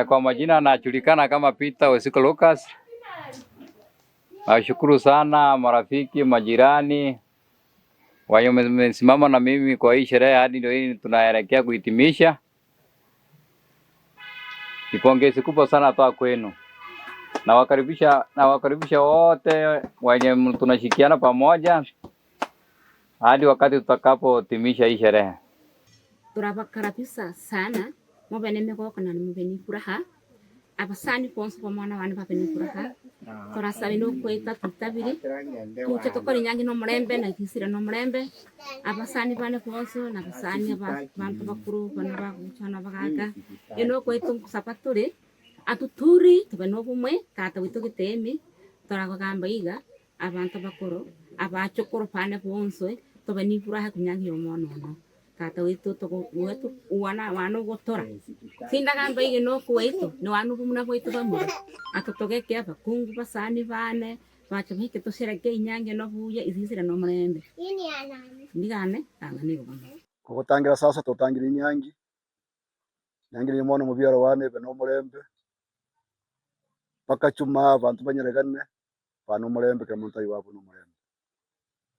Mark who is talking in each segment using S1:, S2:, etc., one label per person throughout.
S1: Kwa majina anajulikana kama Peter Wesiko Lucas. Nashukuru sana marafiki, majirani wamesimama na mimi kwa hii sherehe hadi ndio hii tunaelekea kuhitimisha. Nipongeze kubwa sana toa kwenu. Nawakaribisha wote wenye tunashikiana pamoja hadi wakati tutakapohitimisha hii sherehe.
S2: Tunawakaribisha sana. Mobene meko kana mobeni furaha abasani ponso pomana wana papeni furaha korasani no kweta tutabiri tuche tokori nyangi no mrembe na kisira no mrembe abasani bane ponso na abasani abantu bakuru bana baguchana bagaga eno kwetu kusapaturi atuturi tubeno bumwe kata wito gitemi toragamba iga abantu bakuru abachokoro pane ponso tubeni furaha kunyangi omono no kata wito to wetu wana wano gotora sinda gamba ige no kwetu no wanu bumuna kwetu bamura atotogeke aba kungu basani bane bacha bike to sereke inyange no buye izisira no mrembe ini anani ndigane tangani go
S3: kugutangira sasa tutangira inyangi nyangira mono mubyaro wane be no mrembe paka chuma abantu banyeregane bano mrembe kamuntu iwabo no mrembe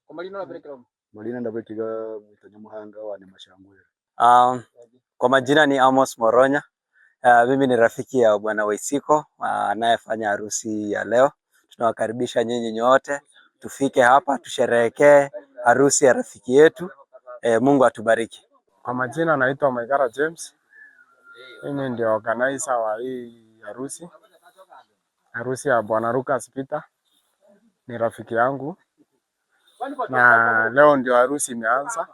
S4: komalino na berekero
S3: Malina ndabekiga mwitanya muhanga wane mashangwe.
S4: Kwa majina ni Amos Moronya. Mimi ni rafiki ya Bwana Wesiko anayefanya harusi ya leo. Tunawakaribisha nyinyi nyote tufike hapa tusherehekee harusi ya rafiki yetu. Mungu atubariki.
S5: Kwa majina naitwa Maigara James. Mimi ndio organizer wa hii harusi. Harusi ya Bwana Lucas Peter. Ni rafiki yangu. Na leo ndio harusi imeanza.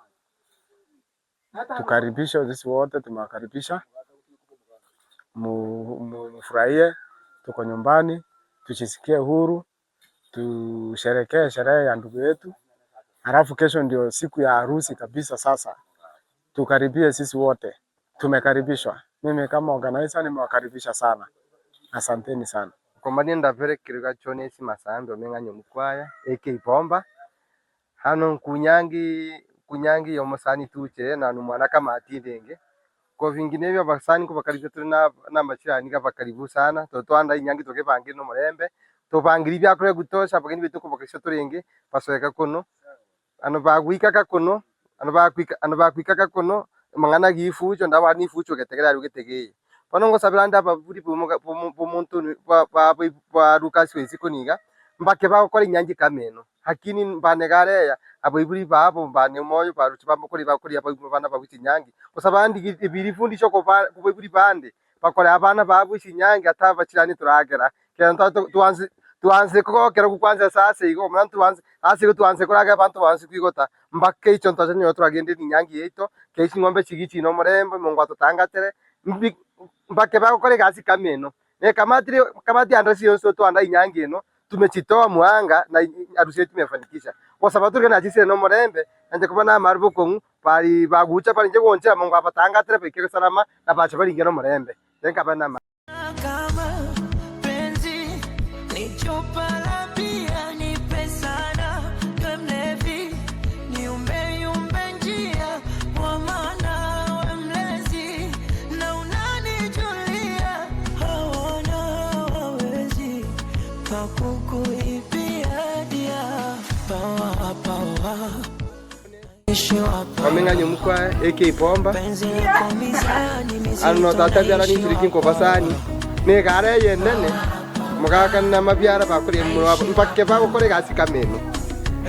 S5: Tukaribisha sisi wote, tumewakaribisha. Mfurahie, tuko nyumbani, tujisikie huru, tusherekee sherehe ya ndugu yetu. Halafu kesho ndio siku ya harusi kabisa sasa. Tukaribie sisi wote. Tumekaribishwa. Mimi kama organizer nimewakaribisha sana. Asanteni sana.
S6: Kwa majina ndaberekerwa Chonesi Masambe omenganyo mukwaya Bomba. Hano kunyangi yo musani tuche na numwana kama atindenge ko vinginevyo basani ko bakaribyo turi na machirani ka bakaribu sana to twanda inyangi toke bangi no murembe to bangiri bya kure gutosha bagini bitu ko bakisho turenge basoeka kono ano bagwika kakono ano bakwika kakono mangana gifucho ndabani fucho getegera rugetegeye panongo sabiranda baburi bumuntu ba Lucas Wesiko niga mbake bakora inyangi kameno hakini mbanegareya aboiburi babo mbane moyo baruti bamukuri bakuri abana babiti nyangi kusabandi ibiri fundisho ko boiburi bande bakora abana babo inyangi atava kirani turagera kenda tuanze ko kera kwanza sasa igo mwana tuanze asigo tuanze koraga abantu banze kwigota mbake ico ntaje nyo turagende inyangi yeto keshi ngombe chigichi no murembe mungu atutangatere mbake bakore gasi kameno kamati andasi yonso to anda inyangi no tumechitoa muanga na harusi yetu imefanikisha kwa sababu tuli na jisi no murembe nje kubona marubuko pali bagucha pali nje kuoncha mungu apatanga tere pekeke salama na bacha pali ngeno murembe denka bana kama penzi ni chopa la pia ni pesana kemlevi ni umbe njia kwa maana we mlezi na unanijulia hawana wawezi Wamenganyo mukwa Bomba ano tatabyara ni turiki ko basani ne gare yenene mugaka na mabyara bakuri murabo mpake bakore gasi kameno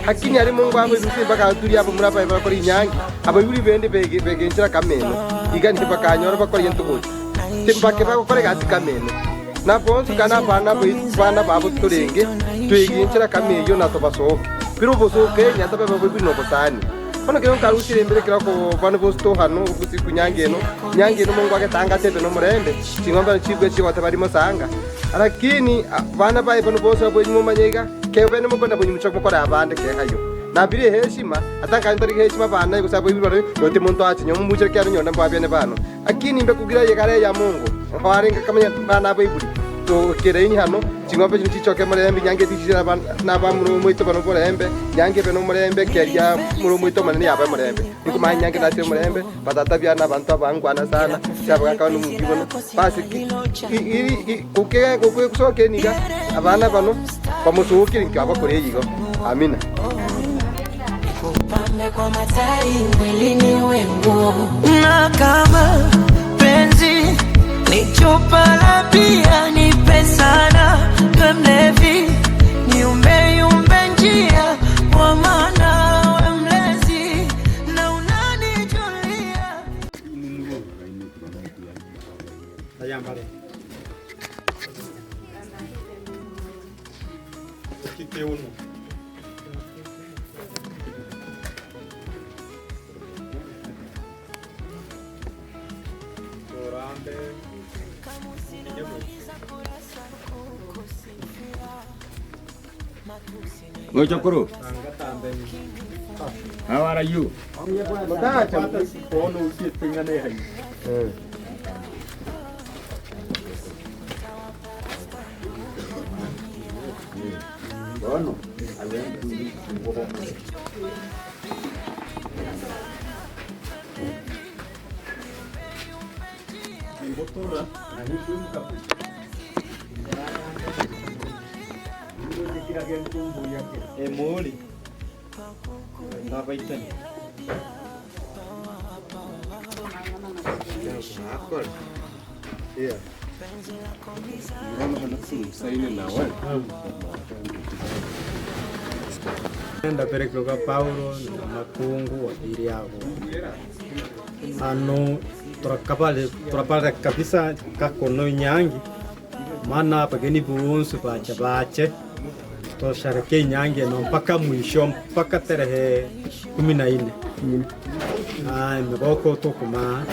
S6: hakini ari mungu abo ibisi baka turi abo muraba bakori inyangi abo buri bende bege nchira kameno igani bakanyora bakori yentugo timpake bakore gasi kameno na bonsu kana bana babo turenge tuigi nchira kameyo na to basoke pero bosoke nyata babo buri no bosani kono kero karusire mbere kira ko bano bosto hano gusi kunyange no nyange no mungu agetanga tebe no murembe chingomba chibwe chi wata bari mosanga lakini bana bae bano bosto bo nyuma manyega kebe no mukona bo nyumucho mukora abande ke kayo na bire heshima atanga ndari heshima bana yuko sabo ibi bari yote muntu achi nyomu mucho kyaro nyonda mbabene bano lakini mbe kugira yekare ya mungu barenga kamanya bana baibuli to kereini hano chingombe chichoke murembe nyange tishira na ba murumo bano murembe nyange beno murembe keria murumo manene yaba murembe nikuma nyange na tire murembe batata byana abantu abangwana sana cyabwa kanu mugibono basi iri kuke kusoke niga abana bano bamusuhukira nkaba kore yigo amina
S7: kupambe kwa matari mwilini wengu na kama penzi ni chupa la bia nipe sana mlevi niumbe njia kwa maana we mlezi na unanijulia
S8: Tayambale kite uno
S1: Mochokoro. How are you?
S8: Emoli nabaitani
S6: yeah
S8: enda perekloka Paulo na makungu wadiri yako ano turapale kabisa kakono nyangi maana pageni buunsu bache toshareke nyange no mpaka mwisho mpaka tarehe 14 miboko tukuma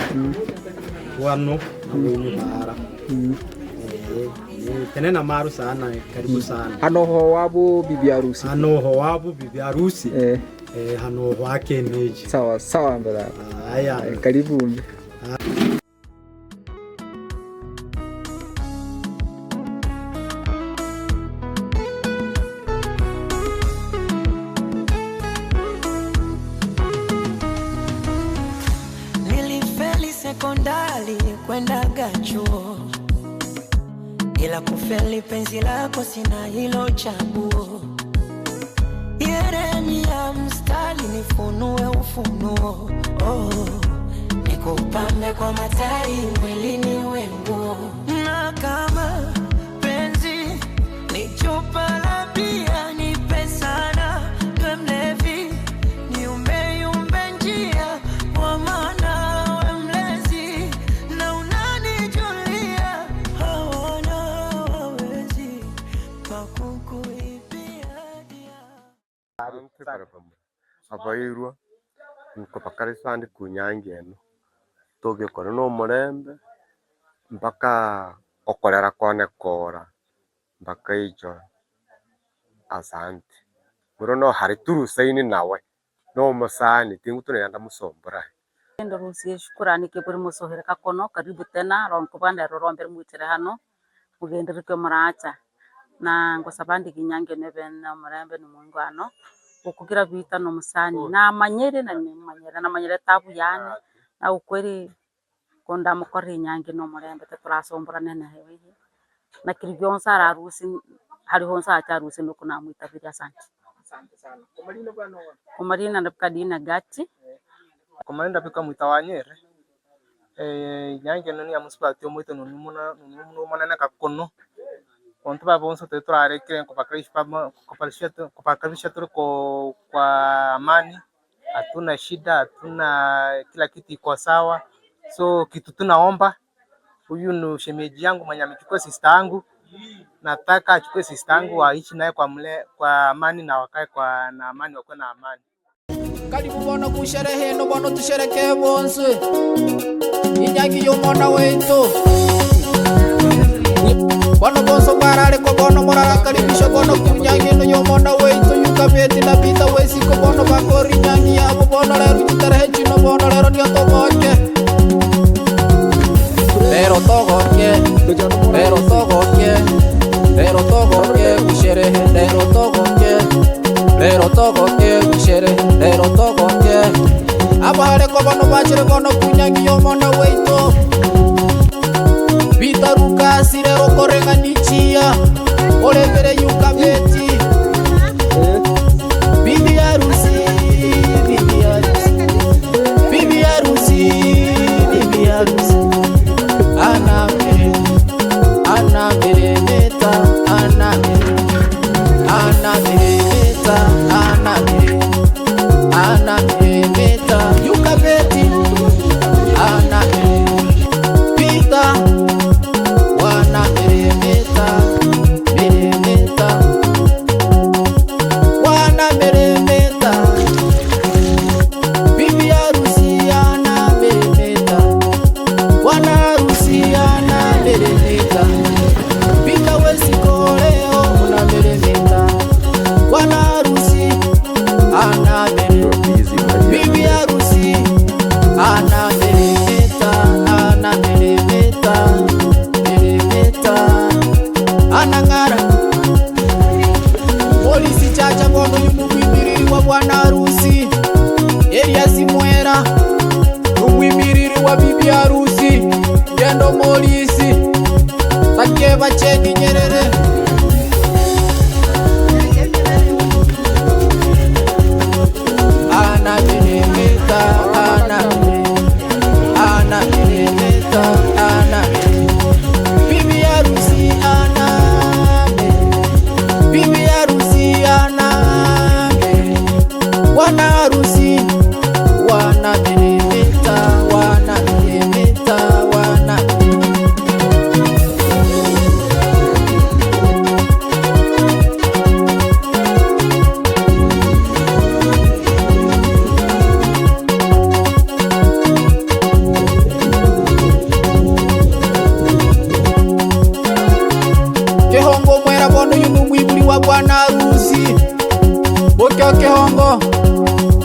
S8: wano na bara tenena maru sana karibu sana
S9: hano ho wabu bibi harusi
S8: hano wake neji
S9: sawa mbele
S8: haya
S9: karibu
S7: sekondari kwenda gachuo ila kufeli penzi lako sina hilo chaguo Yeremia mstari nifunue ufunuo nikupambe kwa matari mwilini wenguo na kama penzi ni chupa la bia nipe sana mlevi niumbe njia kwa maana
S6: abairwa nkopakari sandi kunyange eno toge kono no murembe mpaka okorera kone kora mpaka ijo asante murono hari turusaini nawe no musani tingu tunenda musombora
S10: ndo rusie shukurani ke buri musohereka kono karibu tena ronkubanda rorombe mwitere hano mugendereke muracha na ngosabandi kinyange nebena murembe numungwano ukugira bita no musani na manyere tabu yani na ukweri konda mukori nyange no murembe turasombora nene hewe na kiribionsa arusi hari honsa acharusi no kuna mwitabiri asante
S9: sana kumalina bano
S10: kumalina ndakadina gati
S9: kumalinda pika mwitawanyere nyange no ya muspati omwito no numuna na kakono onto babonso teturareke kupakarisha tu kwa amani, hatuna shida, hatuna kila kitu iko sawa. So kitu tunaomba, huyu ni shemeji yangu mwenye amechukua sister yangu, nataka achukue sister yangu aishi naye kwa amani na wakae na amani, wakuwe na amani.
S11: Karibu bono kusherehe no bono tusherekee bonse inyangi y'omwana wetu bono bonso barare ko bono morara karibisho bono kunyangi no y'omwana wetu Yukabeti na Peter Waisiko bono bakori inyangi yabo bono lero chitarehe chino bono lero ndio togoke lero togoke kusherehe lero togoke kusherehe lero togoke abahare ko bono bachire bono kunyangi y'omwana wetu bitaruka sirero korenga nichia olevere Yukabeti bibi harusi anameremeta Yukabeti Pita wanameremeta wanameremeta bibi harusi anameremeta wana harusi anameremeta Pita Waisiko leo unameremeta wana harusi anameremeta bibi harusi anameremeta anang'ara polisi chacha bono y'umwimiriri wa bwana harusi Elias Mwera umwimiriri wa bibi harusi Ngendo Molisi Takeba Cheni Nyerere anameremeta bibi harusi bibi harusi wana harusi wanameremeta Kehongo Mwera bono y'umwiburi wa bwana harusi Bokyo Kehongo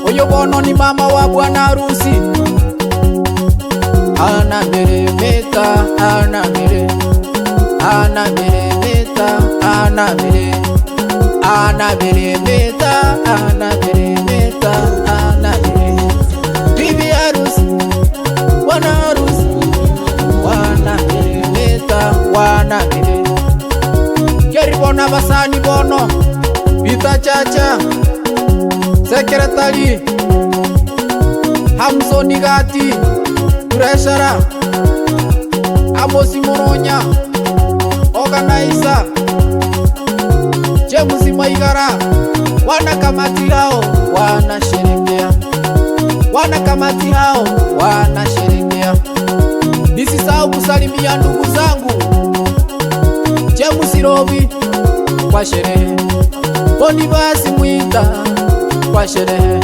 S11: oyo bono ni mama wa bwana harusi anameremeta bibi harusi wana harusi wanameremeta Keri bono abasani bono Peter Chacha Sekretari Hamsoni Gati Treasurer Amosi Muronya Organizer James Maigara wanakamati hao wanasherekea nisisahau kusalimia ndugu zangu James Robi kwa sherehe Bonibasi Mwita kwa sherehe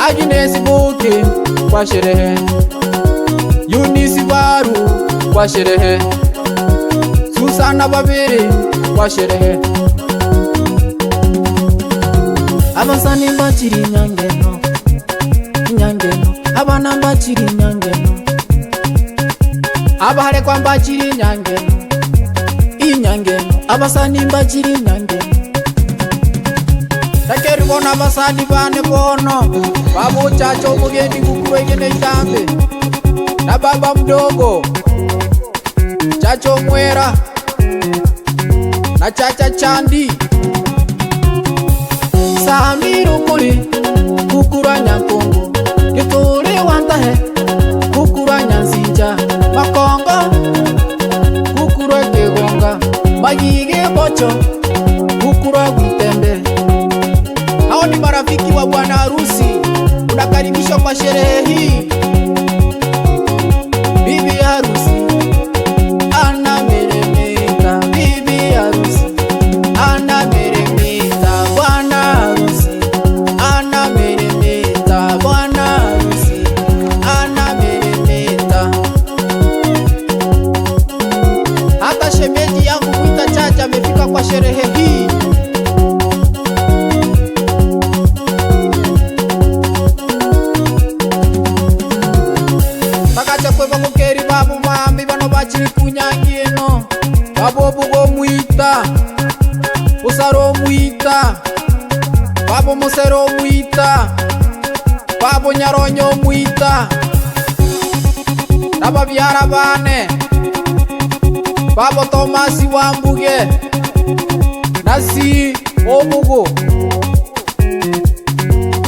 S11: Agnes Buki kwa sherehe Eunice Baru kwa sherehe Susana Babiri kwa sherehe abasani mbachiri nyangeno abana mbachiri nyangeno abahare kwa mbachiri nyangeno abasani mbachiri nyangeno Takeri bono abasani bane bono Babu Chacho mugeni kukuru egene itambe na baba mdogo Chacho Mwera na Chacha Chandi Samiru Kuli kukura Nyankongo Kituri Wantahe kukura Nyansinja Makongo kukura Kegonga Magige Bocho kukura Witembe. Hao ni marafiki wa bwana harusi, unakaribishwa kwa sherehe hii. Bibi harusi anameremeta, bibi harusi anameremeta, bwana harusi anameremeta. bachiri kunyangino babobu go muita usaro muita babo musero muita babo nyaronyo muita nababyara bane babo Tomasi Wambuge nasi omugo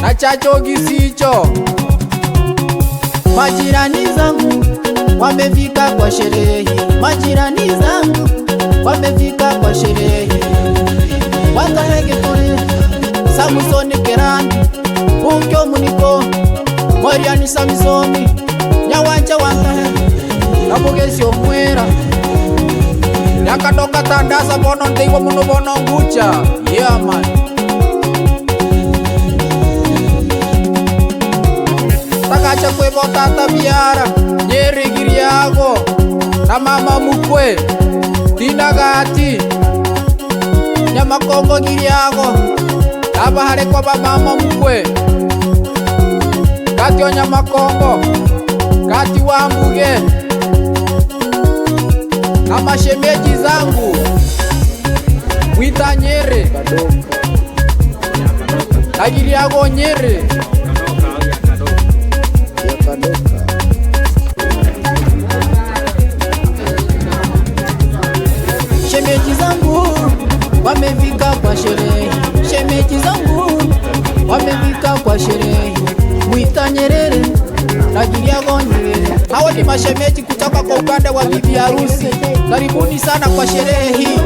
S11: na chacho Gisicho. Majirani zangu wamefika kwa sherehe, majirani zangu wamefika kwa sherehe. Wakahege kule Samsoni Kerani Bunkyo Muniko Moriani Samsoni Nyawanja Wangahege Nabogesi Omwera Yakatoka Tandasa bono ndeiwa muno bono ngucha. Yeah man. Takacha kwebo tata biara Nyeri Giriago na mama mukwe Tinagati Nyamakongo Giriago Abahare kwa mama mukwe Kati wa Nyamakongo Kati Wambuge na mashemeji zangu Wita Nyeri na Giriago Nyeri shemeji zangu wamefika kwa sherehe, shemeji zangu wamefika kwa sherehe. Mwita Nyerere na Giriago Nyerere, hawa ni mashemeji kutoka kwa upande wa bibi harusi. Karibuni sana kwa sherehe hii.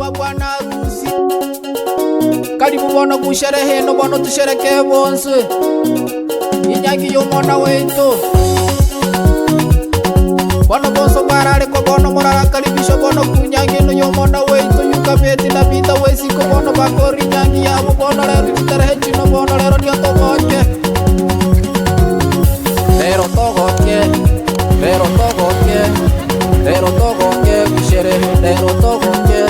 S11: wa bwana harusi. Karibu bono kusherehe no bono tusherekee bonse. Inyangi yo mwana wetu. Bono bonso barare ko bono morara karibisho bono kunyangi no yo mwana wetu yukabeti na bita wesiko bono bakori nyangi yabo bono lero titarehe chino bono lero ndio togoke. Lero togoke. Lero togoke. Lero togoke kusherehe lero togoke.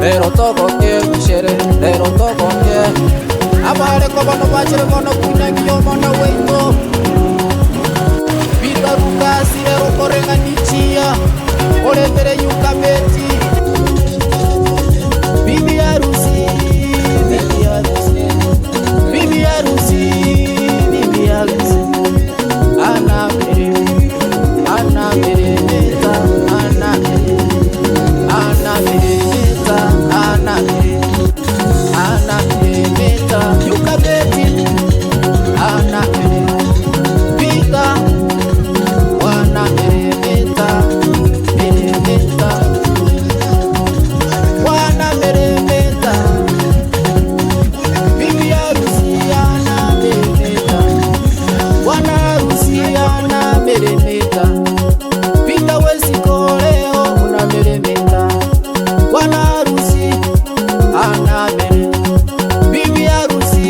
S11: Lero togoke kusherehe lero togoke. Abale ko bono bachere bono kunyangi yo mwana wetu. Bita rukasi lero korenga nichia. Ole tere yukabeti. Bibi harusi, bibi harusi, bibi harusi, bibi harusi. Ana mere meta, ana mere meta, ana mere meta. Yukabeti, ana mere bita, wana mere meta, wana mere meta. Bibi harusi ana mere meta, wana harusi ana mere meta. Pita wesiko leo una mere meta, wana harusi ana mere. Bibi harusi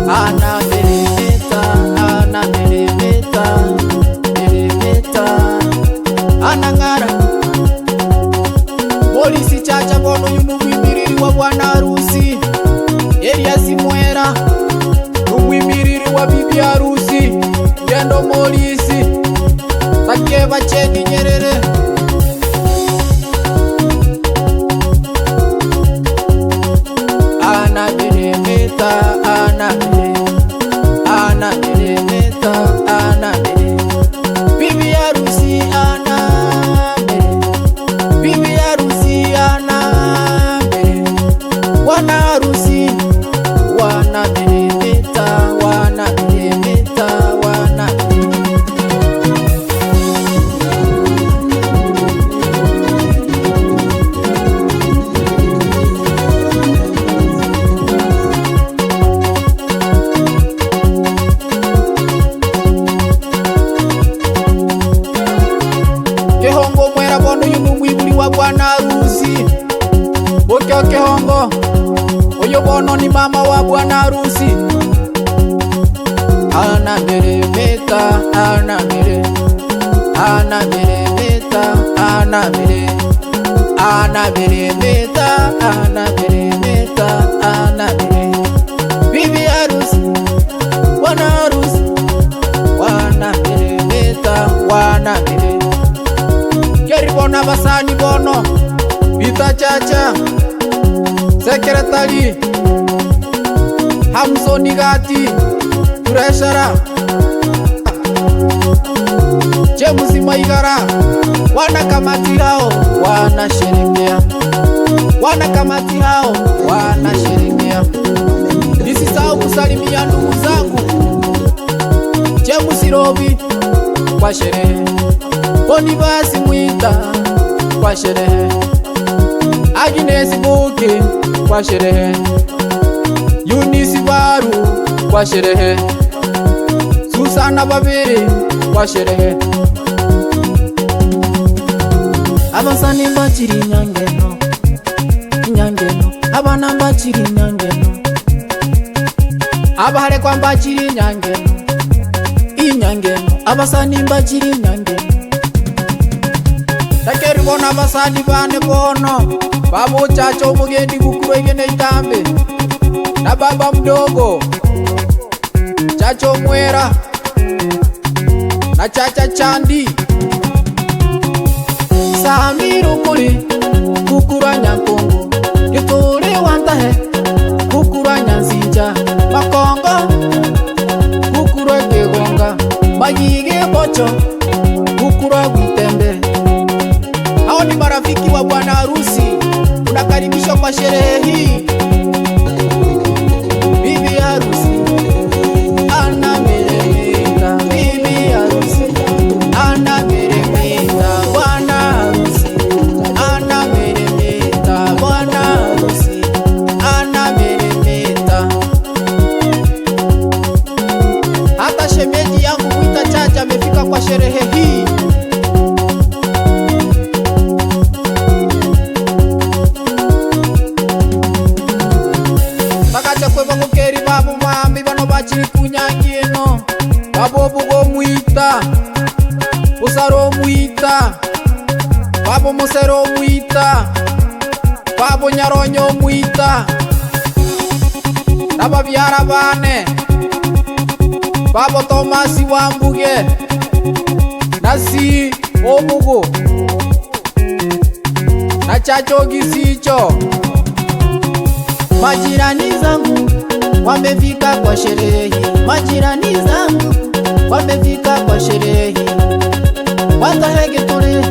S11: ana mere meta, ana mere meta, mere meta. Ana ngara polisi chacha bono yumuwimiriri wa bwana harusi. Elias Mwera yumuwimiriri wa bibi harusi. Gendo polisi Takeba Cheni Nyerere. Ana mere meta, ana mere meta, ana mere. Bibi harusi ana mere. Bibi harusi ana mere. Wana harusi wana mere meta, wana mere meta, wana mere. Kehongo Mwera bono yumumwibuli wa bwana harusi. Bokyo Kehongo oyo bono ni mama wa bwana harusi. Ana mere meta, ana mere. Ana mere meta, ana mere. Ana mere meta, ana mere meta, ana mere. Bibi harusi, bwana harusi. Wana mere meta, wana mere. Keri bona basani bono Bita chacha Sekretari Hamsoni Gati Tureshara Chemusi Maigara. Wana kamati hao wana sherekea. Wana kamati hao wana sherekea. Nisisahau kusalimia ndugu zangu Chemusi Robi kwa sherehe. Bonifasi Mwita kwa sherehe. Agnes Buki kwa sherehe. Eunice Baru kwa sherehe. Susana Babiri kwa sherehe. Abasani mbachiri nyangeno, nyangeno. Abana mbachiri nyangeno. Abahare kwa mbachiri nyangeno, inyangeno. Abasani mbachiri nyangeno. Takeri bona basani bane bono. Babo chacho mugendi bukuro igene itambe. Na baba mdogo Chacho Mwera na Chacha Chandi. Samiru kuli kukura nyankongo. Yuturi wantahe kukura nyanzinja. Makongo kukura kegonga. Magige bocho kukura witembe. Hao ni marafiki wa bwana harusi. Unakaribishwa kwa sherehe hii. Bibi harusi ana meremeta. Bibi harusi ana meremeta. Bwana harusi ana meremeta. Babo Musero Mwita, Babo Nyaronyo Mwita, Nababyara bane, Babo Tomasi Wambuge, Nasi Omugo, na Chacho Gisicho. Majirani zangu wamefika kwa sherehe, majirani zangu wamefika kwa sherehe. Watahege tore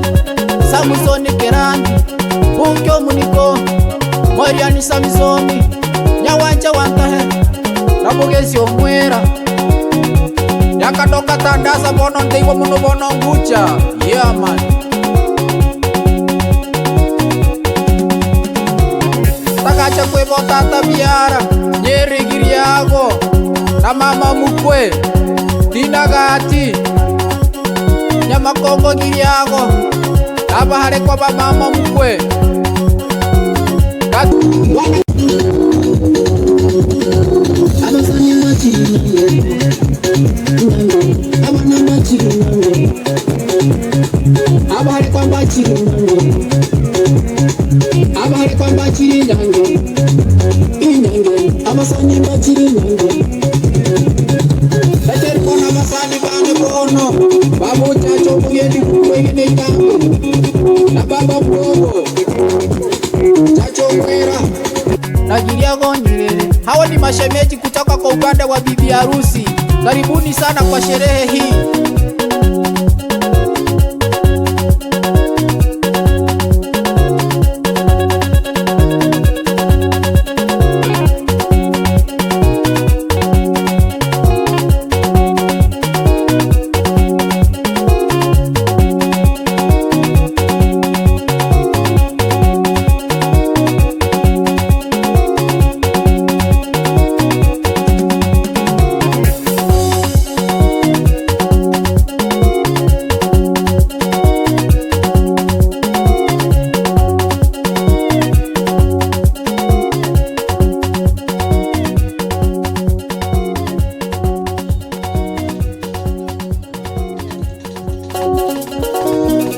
S11: Samsoni Kerangi, Bunkyo Muniko, Moriani Samsoni, Nyawanja Wantahe, Nabugesi Omwera, Yakatoka Tandaza Bono Ndeiwa Muno Bono Ngucha. Yeah man. Takacha Kwebo Tata Biara, Nyeri Giriago, na Mama Mukwe, Dinagati, Nyamakongo Giriago, Abahare kwa Mama Mukwe. Abahare kwa Mbachiri Abahare kwa Mbachiri Nyange Inyange Amasani Mbachiri Nyange Lakini kona masani bane bono Babu Chacho Mugeni Kukwegine Itango na Baba Mbogo Chacho Mwera na Giriago Nyerere. Hawa ni mashemeji kutoka kwa upande wa bibi harusi. Karibuni sana kwa sherehe hii.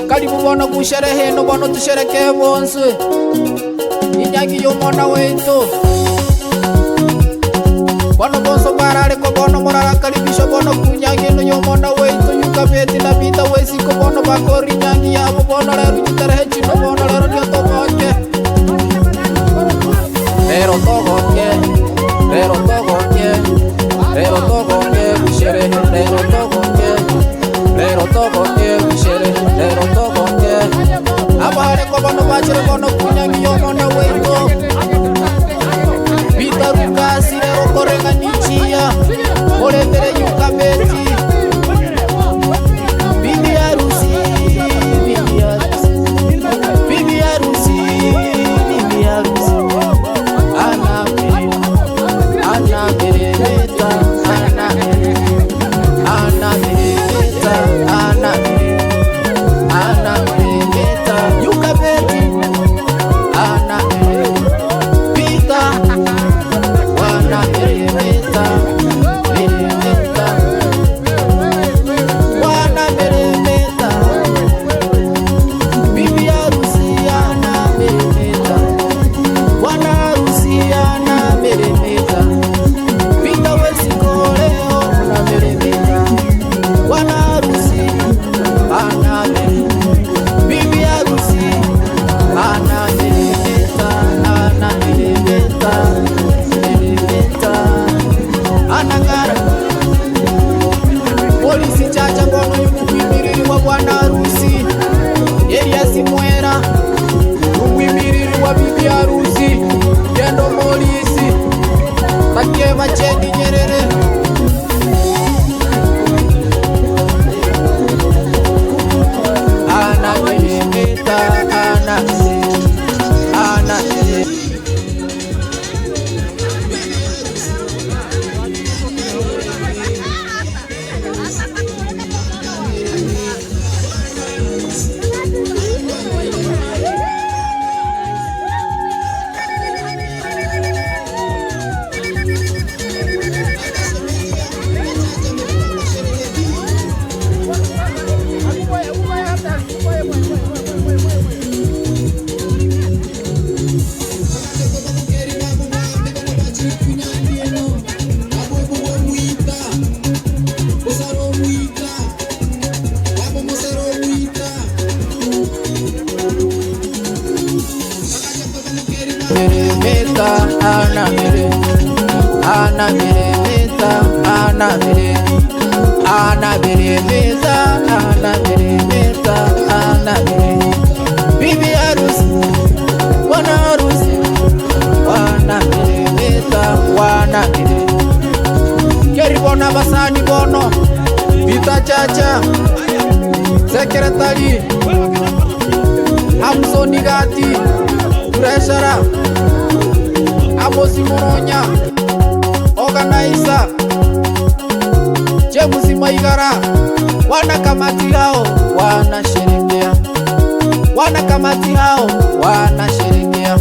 S11: Karibu bono kusherehe no bono tushereke bonse Inyangi yo mwana wetu Bono bonso barare ko bono morara karibisho bono kunyangi no yo mwana wetu Yukabeti na bita wesi ko bono bakori nyangi yabo bono leru jitarehe chino bono leru nyoto goke Pero togoke Pero togoke Pero togoke kusherehe Pero togoke Pero togoke kusherehe Pero togoke Abahare ko bono bachire bono kunyangi yo mwana wetu Bita rukasi lero korenga nichia Moletere Yukabeti Bibi harusi Bibi harusi Bibi harusi meremeta, ana meremeta, ana meremeta, ana bibi harusi, bwana harusi, wana meremeta, wana keribona basani bono Vita Chacha Sekretari Hamsoni Gati Treasurer Amosi Moronya Organizer Jemusi Maigara wana kamati hao wanasherehekea, wana kamati hao wanasherehekea.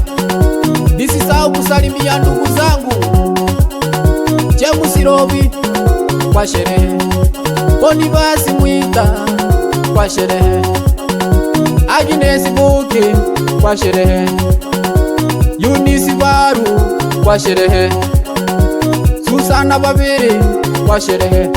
S11: Nisisahau kusalimia ndugu zangu Jemusi Robi kwa sherehe, Bonifasi Mwita kwa sherehe, Agnes Buki kwa sherehe, Eunice Baru kwa sherehe, Susana Babiri kwa sherehe.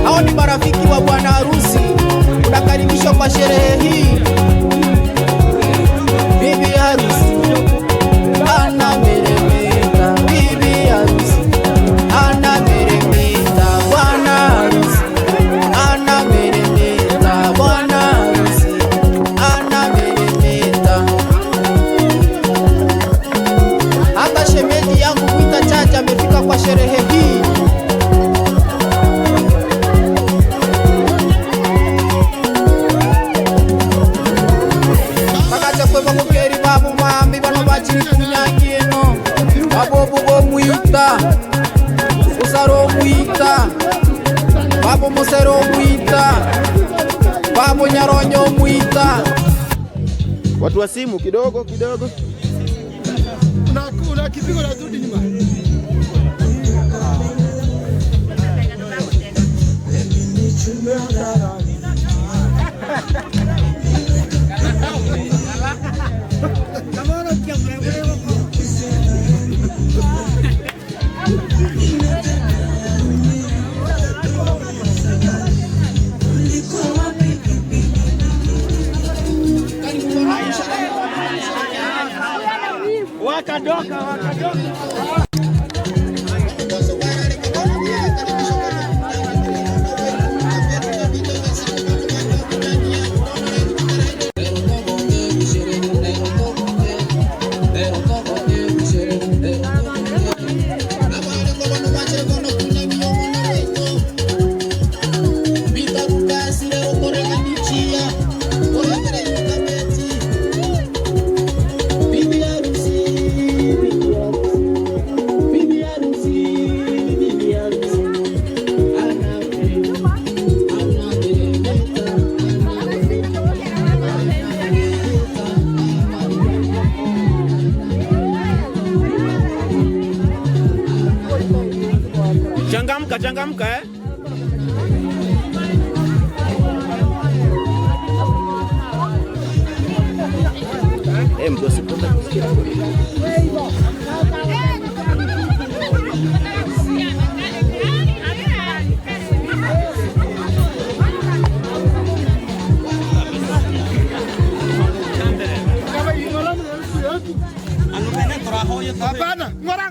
S11: Hao ni marafiki wa bwana harusi, unakaribishwa kwa sherehe hii. Bibi harusi anameremeta, bibi harusi anameremeta, bwana harusi anameremeta, bwana harusi anameremeta. Hata shemeji yangu Vita Chacha amefika kwa sherehe hii. Usaro Mwita, Babo Musero Mwita, Babo Nyaronyo Mwita.
S12: Watu wa simu kidogo kidogo. Una kipigo la zudi nyuma. Wakadoka. Changamka mdosi pota kusikia. Hapana, ngora.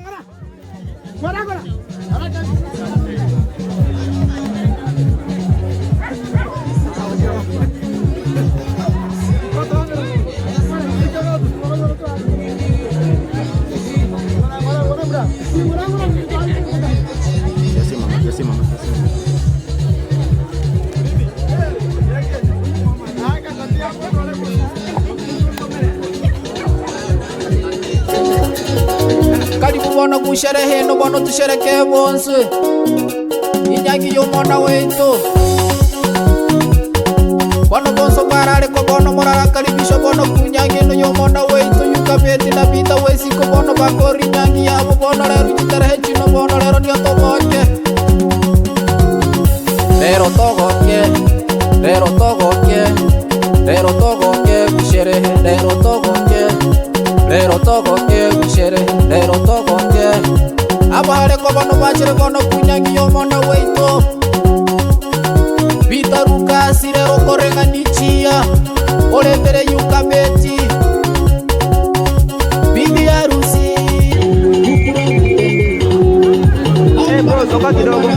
S11: Karibu bono kusherehe no bono tushereke bonse inyangi yo mwana wetu bono bonso barare ko bono morara karibisho bono kunyangi no yo mwana wetu yukabeti na bita wesi ko bono bakori nyangi yabo bono lero chitarehe chino bono lero ndio togoke lero togoke lero togoke lero togoke kusherehe lero togoke lero togoke kusherehe lero togoke abahare ko bono bachire bono kunyangi yo mwana wetu bitaruka sirero korenga nichia oletere yukabeti bibi harusi
S12: bro soka kidogo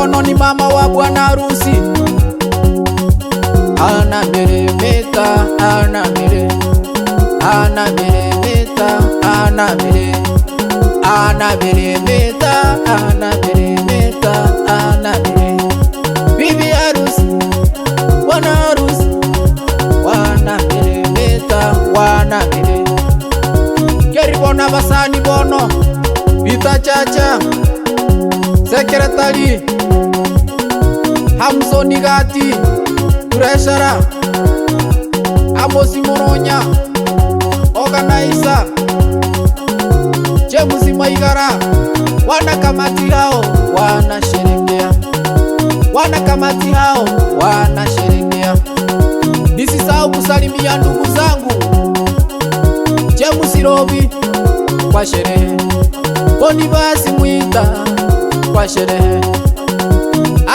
S11: bono ni mama wa bwana harusi. Anameremeta, anameremeta, anameremeta, bibi harusi, bwana harusi, wanameremeta, keri bona basani bono Bita Chacha, Sekretari Hamsoni Gati, Treasurer Amosi Moronya, Organizer James Maigara, wanakamati hao wanasherehekea, wanakamati hao wanasherehekea. Nisisahau kusalimia ndugu zangu James Robi kwa sherehe, Bonifasi Mwita kwa sherehe,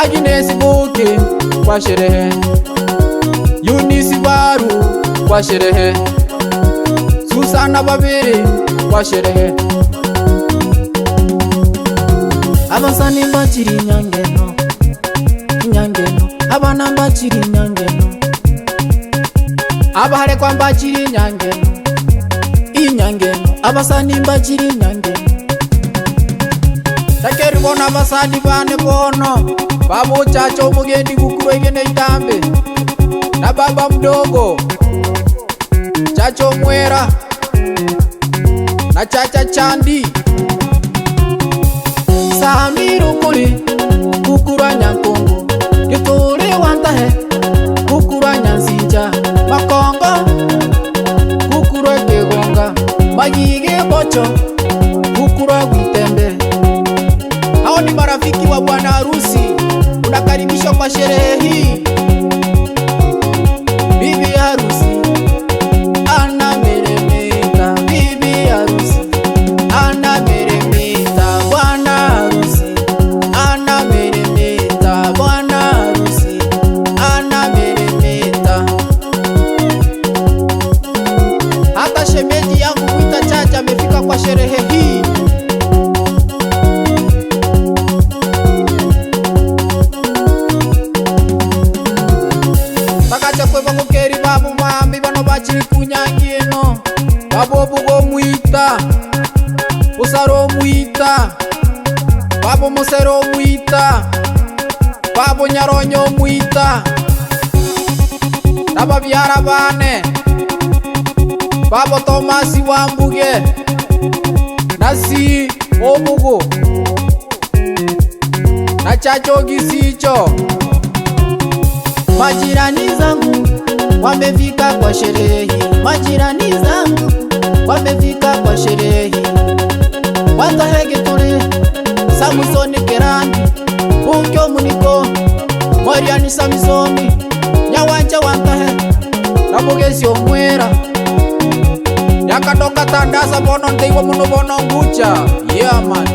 S11: Agnes Buki kwa sherehe, Eunice Baru kwa sherehe, Susana Babiri kwa sherehe. Abasani mbachiri nyangeno, abana mbachiri nyangeno, abahare kwa mbachiri nyangeno, abasani mbachiri nyangeno. Takeri bona abasani bane bono, Babu Chacho mugendi Gukuru igene itambe, na baba mdogo Chacho Mwera na Chacha Chandi, Samiru Kuli Gukura Nyankongo, Gituri Wantahe Gukura Nyansinja, Makongo Gukura Kegonga, Magige Bocho Gukura Gwitembe. Hao ni marafiki wa bwana harusi, unakaribishwa kwa sherehe hii. Bibi harusi anameremeta, bibi harusi anameremeta, bwana harusi anameremeta, bwana harusi anameremeta. Hata shemeji yangu Bita Chacha amefika kwa sherehe hii. Babu mwambi bano bachiri kunyangino, Babu Bugo Mwita, Usaro Mwita, Babu Musero Mwita, Babu Nyaronyo Mwita, Nababyara bane, Babu Tomasi Wambuge, Nasi Obugo, na Chacho Gisicho. Majirani zangu wamefika kwa sherehe, majirani zangu wamefika kwa sherehe. Wantahege tule Samsoni Kerani, Bunkyo Muniko, Moriani Samsoni, Nyawanja Wantahe, Nabogesi Omwera, Yakatoka Tandaza bono ndeiwa muno bono ngucha. Yeah man.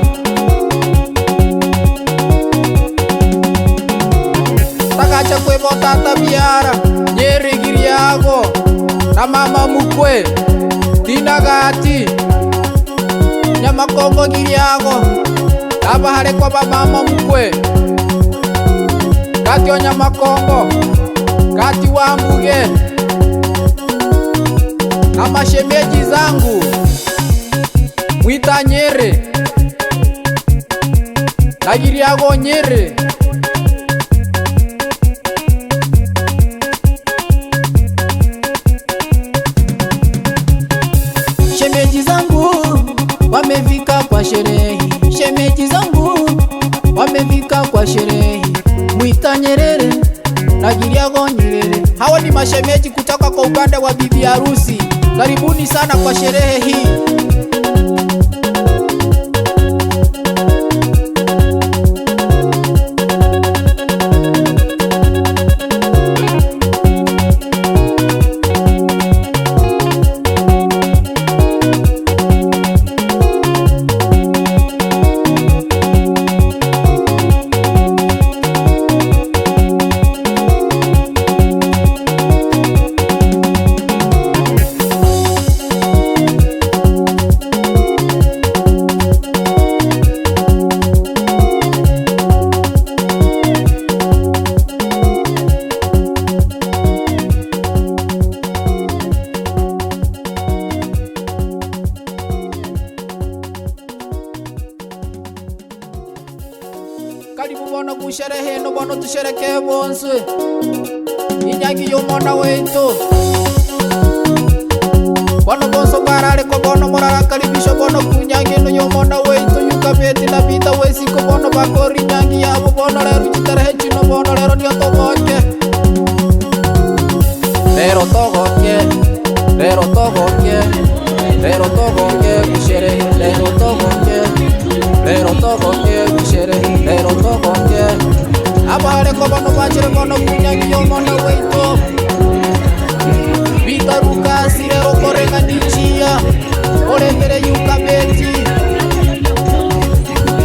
S11: Takacha kwebo tata biara, Nyeri Giriago, na mama mukwe, Tina Gati, Nyamakongo Giriago, abahare kwa mama mukwe, Kati wa Nyamakongo, Kati Wambuge, na mashemeji zangu Mwita Nyeri na Giriago Nyeri. Shemeji zangu wamefika kwa sherehe, shemeji zangu wamefika kwa sherehe. Mwita Nyerere na Giriago Nyerere, hawa ni mashemeji kutoka kwa upande wa bibi harusi. Karibuni sana kwa sherehe hii. Karibu bono kusherehe no bono tusherekee bonse inyangi y'omwana wetu bono bonso barare ko bono murarakaribisha bono kunyangi no y'omwana wetu yukabeti na bita wesiko bono bakora inyangi yabo bono rero kitarehe kino bono rero niyo togoke rero togoke rero togoke rero togoke kusherehe rero togoke rero togoke kusherehe rero togoke abare ko bono bachire bono kunyangi y'omwana wetu bitaruka sirero korenga ndichia orembere yukabeti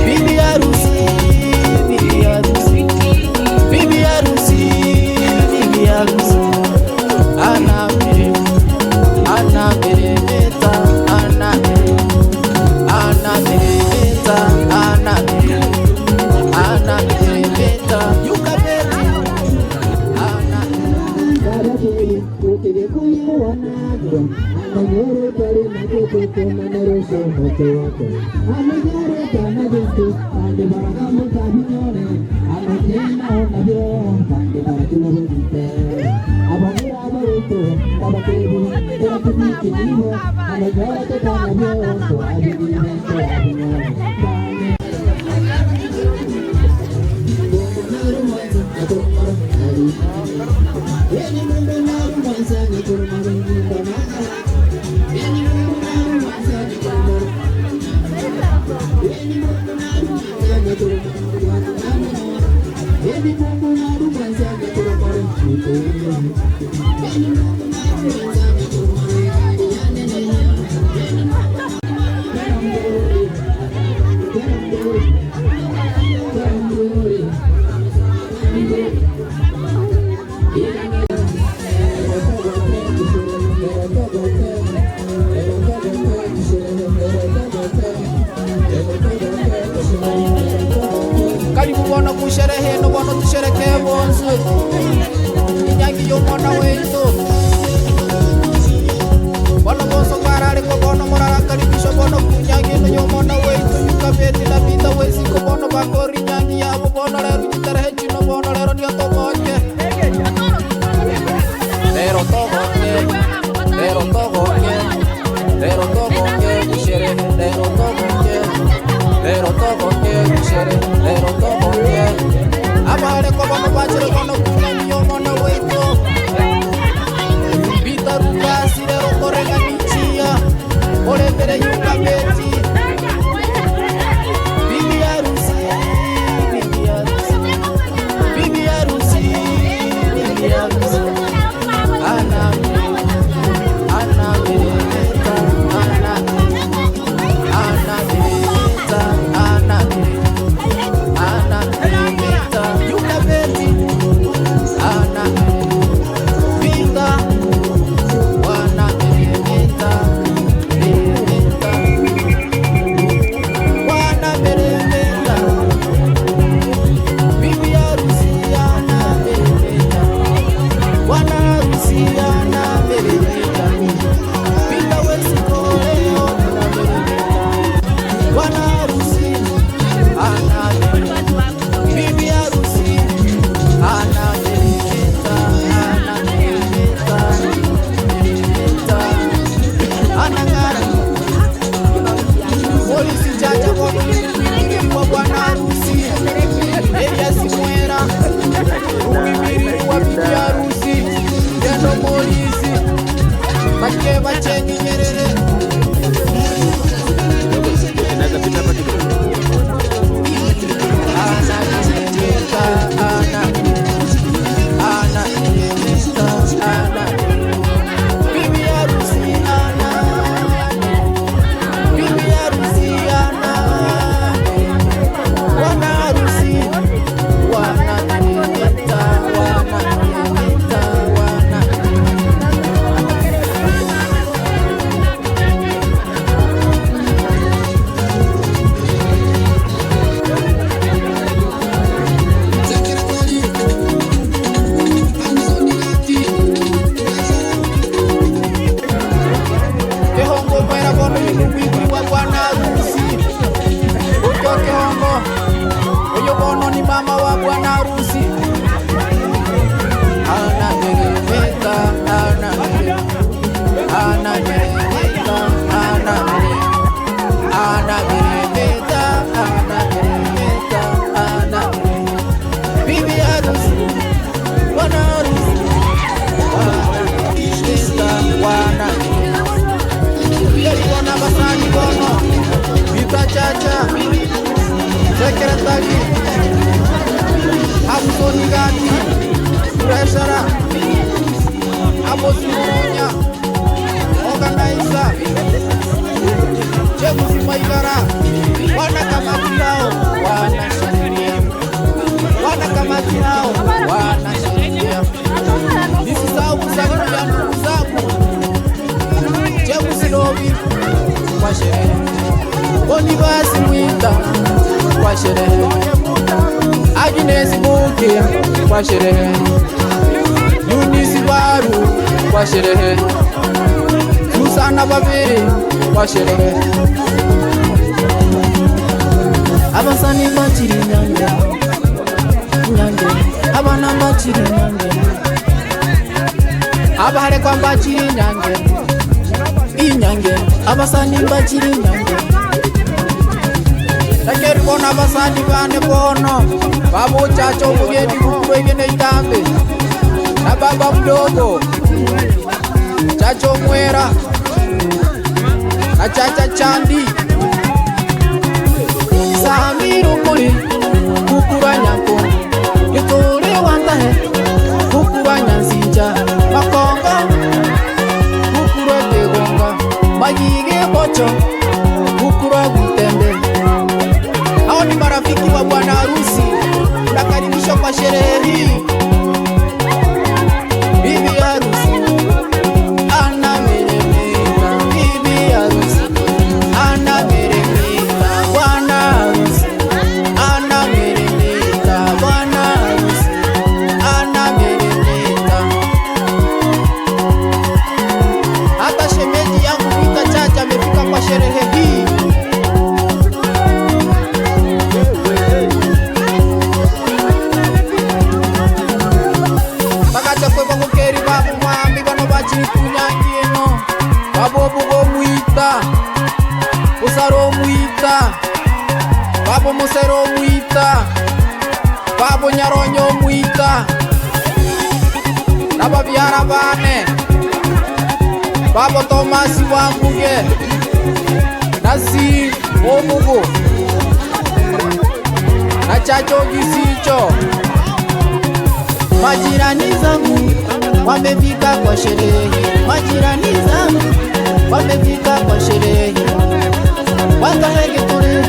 S11: bibi harusi bibi harusi bibi harusi bibi harusi ana meremeta ana meremeta ana meremeta yukabeti ana karibu bono kusherehe no bono tusherekee bonse inyangi y'omwana wetu bono bonso barare ko bono murarakaribisha bono kunyangi no y'omwana wetu yukabeti na bita wesiko bono bakora inyangi yabo bono rero kitarehe kino bono rero niyo togoke rero togoke rero togoke rero togoke kusherehe rero togoke rero togoke kusherehe rero togoke abare ko bono bachire bono kunyangi y'omwana wetu bitaruka sirero korenga ndichia orembere yukabeti bibi harusi bibi harusi bwana harusi anameremeta, anameremeta, anameremeta, anameremeta, anameremeta. Bibi harusi, bwana harusi wanameremeta, wana basani bono bita chacha sekretari Abusoni Gati Treasurer Abosimonya Organizer James Maigara wanakamati nao wanasheria, wanakamati nao wanasheria. Nisisahau kusalimia ndugu zangu James Lobi kwa sherehe, Bonifasi Mwita kwa sherehe, Agnes Bukia kwa sherehe, Eunice Baru kwa sherehe, Susana Babiri kwa sherehe. Abasani bachiri nyange, nyange, abana bachiri nyange, abahare kwa bachiri nyange, inyange, abasani bachiri nyange. Takeri bona abasani bane bono, babu chacho mugeni kukwe gene itambe, na baba mdogo, chacho mwera, na chacha chandi. Samiru kuli kukura nyako, ituri wantahe kukura nyansinja, makonga kukura tegonga, magige bocho kukura gutembe. Hao ni marafiki wa bwana harusi, unakaribishwa kwa sherehe hii. Bibi harusi anameremeta, bibi harusi anameremeta, bwana harusi anameremeta, bwana harusi anameremeta. Hata shemeji yangu Mwita Chacha amefika kwa sherehe hii. Bakacha kwe bakukeri babu mwambi bano bachiri kunyangieno, babu go Mwita, usaro Mwita, babu musero Mwita, babu nyaronyo Mwita, na babyara bane, babu Tomasi Wambuge, nasi Omugo, na chacho Gisicho. Majirani zangu wamefika kwa sherehe, majirani zangu wamefika kwa sherehe. Wangahege tore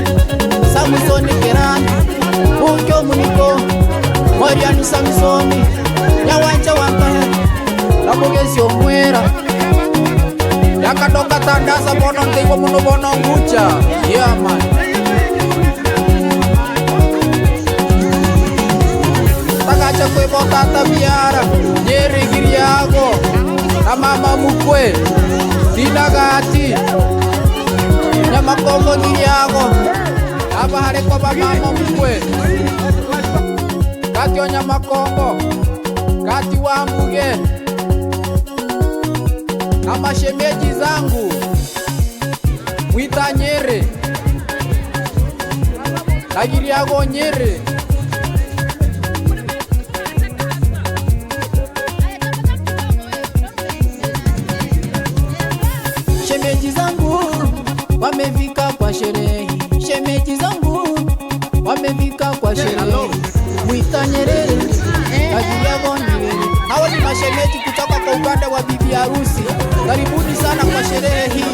S11: Samsoni Kerani Ukyo Muniko Morianu Samsoni Nyawanja wangahe Labogezi omwera Yakadoka tandasa bono ndewa muno bono ngucha. Yeah man. Takacha kwe botata biara Nyeri Giriago na mama mukwe Dinagati Nyamakongo Giriago abahare kwa mama mukwe Kati wa Nyamakongo, Kati Wambuge na mashemeji zangu Mwita Nyeri na Giriago Nyeri. Shemeji zangu wamefika kwa sherehe, shemeji zangu wamefika kwa sherehe. Mwita Nyerere, Giriago Nyerere. Hawa ni mashemeji kutoka kwa upande wa bibi harusi. Karibuni sana kwa sherehe hii.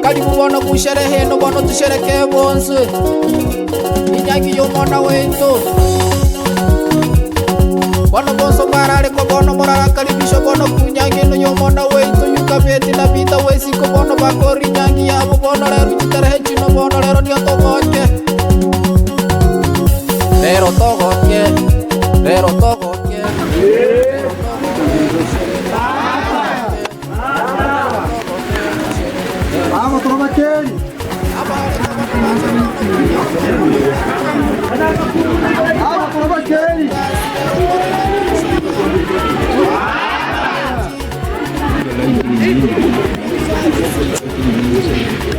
S11: karibu bono kusherehe no bono tushereke bonse inyangi yo mwana wetu bono bonso barare ko bono morara karibisho bono kunyangi no yo mwana wetu yukabeti na bita wesi ko bono bakori nyangi yabo bono lero chitarehe chino bono lero ni otogoke lero togoke
S3: Vamos, toma aquele! Vamos, toma aquele! Vamos, toma aquele!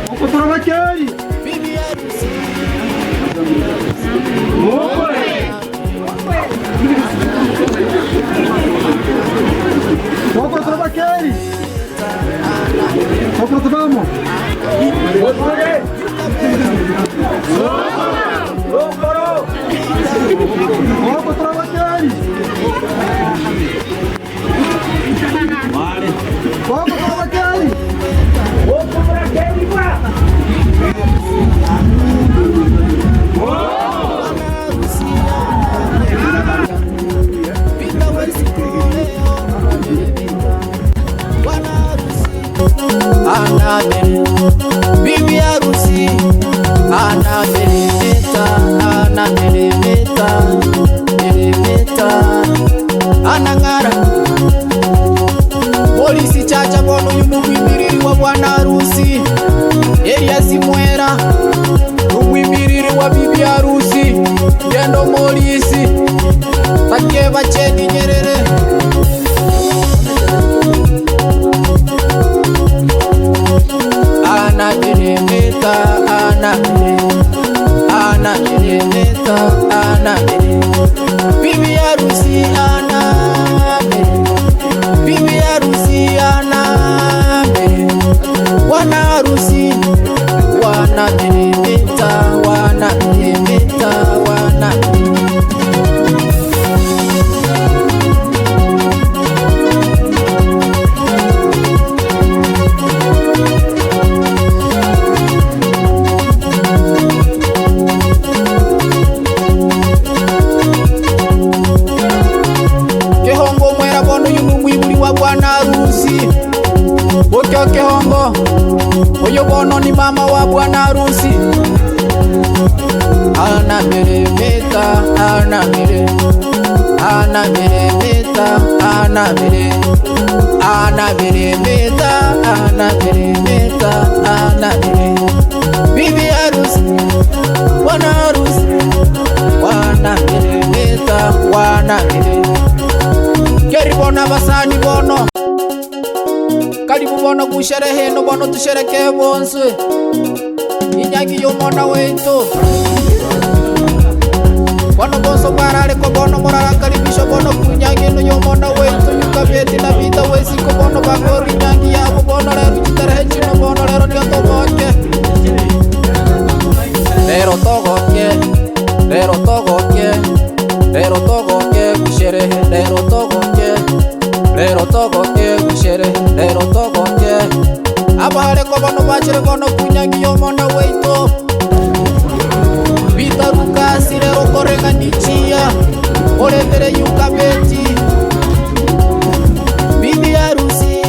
S3: Vamos, toma aquele! Vamos, vamos! Vamos, trava aquele! Vamos, trava aquele! Vamos para aquele,
S11: bibi harusi anameremeta anang'ara polisi chacha bono yumwimiriri wa bwana harusi Elias Mwera umwimiriri wa bibi harusi Ngendo Morisi Takeba Chedi Nyerere anameremeta bibi harusi wana harusi wanameremeta Kehongo Mwera bono yumwibuli wa bwana harusi Bokyo Kehongo oyo bono ni mama wa bwana harusi anameremeta bibi harusi bwana harusi wanameremeta karibu na basani bono karibu bono kusherehe no bono tushereke bonse inyangi yo mwana wetu bono bonso barare ko bono morara karibisho bono kunyangi no yo mwana wetu yukabeti na bita wesi ko bono bakori nyangi yabo bono lero chitarehe chino bono lero ni otogoke lero togoke kusherehe lero togoke kusherehe lero togoke abahare ko bono bachire bono kunyangi yo mwana wetu bitaruka sirero korega nichia orebere yukabeti bibi harusi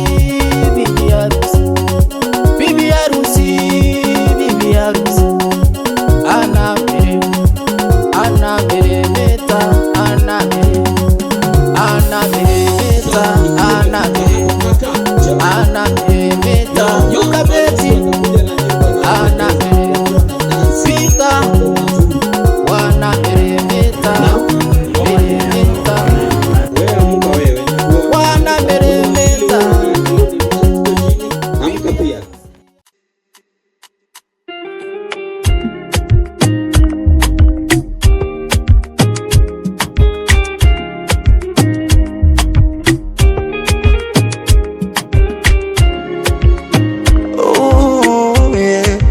S11: anameremeta yukabeti anameremeta wanameremeta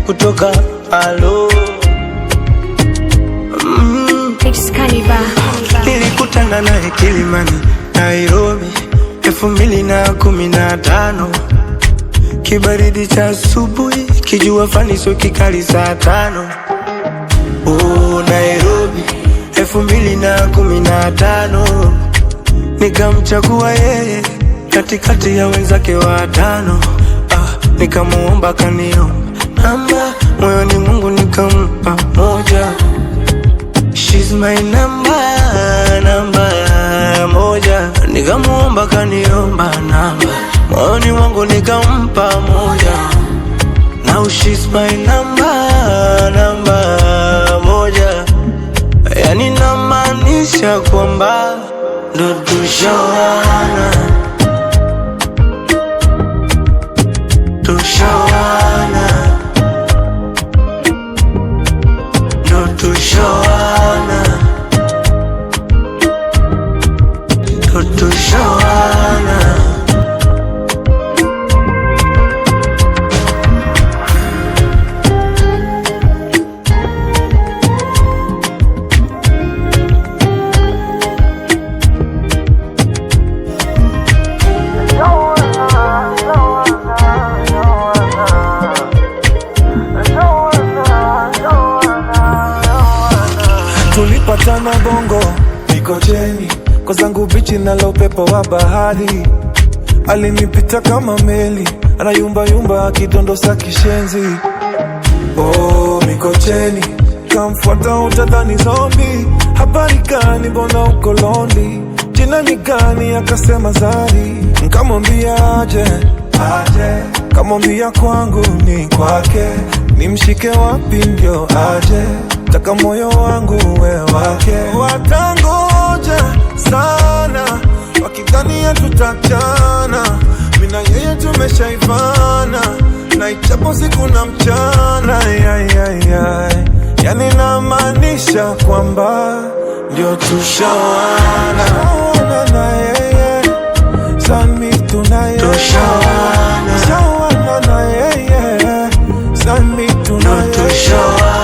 S7: kutoka alo nilikutana naye Kilimani Nairobi 2015 kibaridi cha asubuhi, kijua fani sio kikali saa 5. Nairobi 2015 nikamchagua yeye katikati ya wenzake watano. Nikamuomba kaniomba namba, moyoni Mungu nikampa moja. She's my number moja. Nikamuomba kaniomba namba, moyoni Mungu nikampa moja. Now she's my number moja. Yani namaanisha kwamba ndo tushawana, tushawana, ndo tushawana, ndo tushawana. Tulipatana Bongo Mikocheni, kwa zangu bichi na upepo wa bahari. Alinipita kama meli, anayumba yumba akidondosa kishenzi. Mikocheni, kamfuata utadhani zombie. Habari gani mbona uko lonely? Jina ni gani? Akasema Zari. Nkamwambia aje, kamwambia kwangu ni kwake. Nimshike wapi ndio aje? Taka moyo wangu we wake. Watangoja sana wakidhania tutachana, mina yeye tumeshaivana, na ichapo siku na mchana. Yani namaanisha kwamba ndio tushawana, na yeye sami tunaye tushawana, tushawana na yeye sami tunaye tushawana.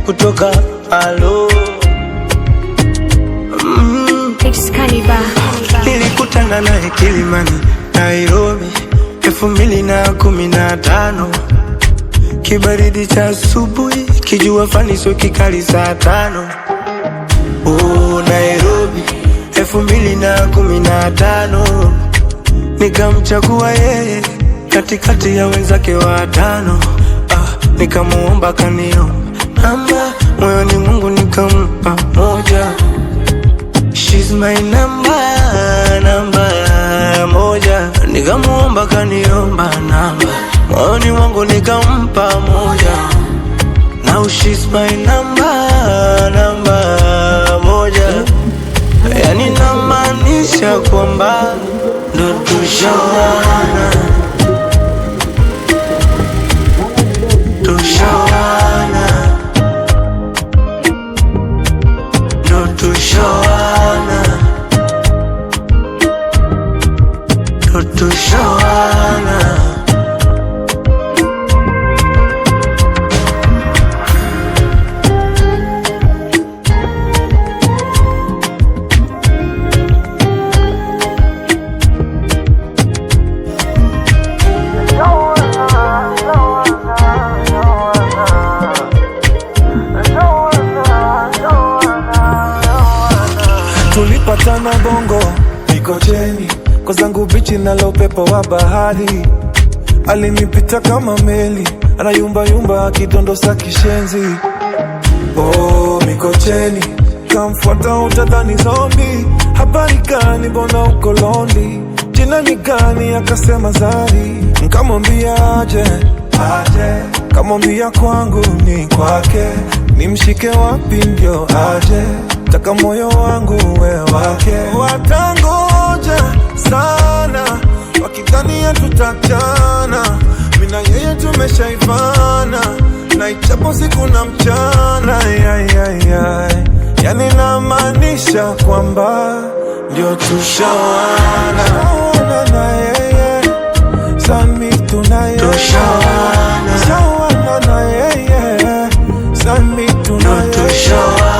S7: Kutoka alo nilikutana naye Kilimani, Nairobi 2015. Kibaridi cha asubuhi, kijua fani sio kikali saa 5. Nairobi 2015 nikamchagua yeye katikati ya wenzake watano. Nikamuomba kaniomba namba, moyoni Mungu nikampa moja. She's my number moja. Nikamuomba kaniomba namba, moyoni Mungu nikampa moja. Now she's my number moja. Yani namaanisha kwamba ndo tushawana, tushawana, ndo tushawana, ndo tushawana. Tulipatana Bongo Mikocheni, kwa zangu bichi na upepo wa bahari. Alinipita kama meli, anayumba yumba akidondosa kishenzi. Mikocheni, kamfuata utadhani zombie. Habari gani mbona uko lonely? Jina ni gani? Akasema Zari. Nkamwambia aje, aje, kamwambia kwangu ni kwake, nimshike wapi ndio aje, taka moyo wangu we wake. Watangoja sana wakidhania tutachana, mina yeye tumeshaivana, na ichapo siku na mchana. Yani namaanisha kwamba ndio tushawana na yeye, sami tunaye tushawana na yeye, sami tunaye tushawana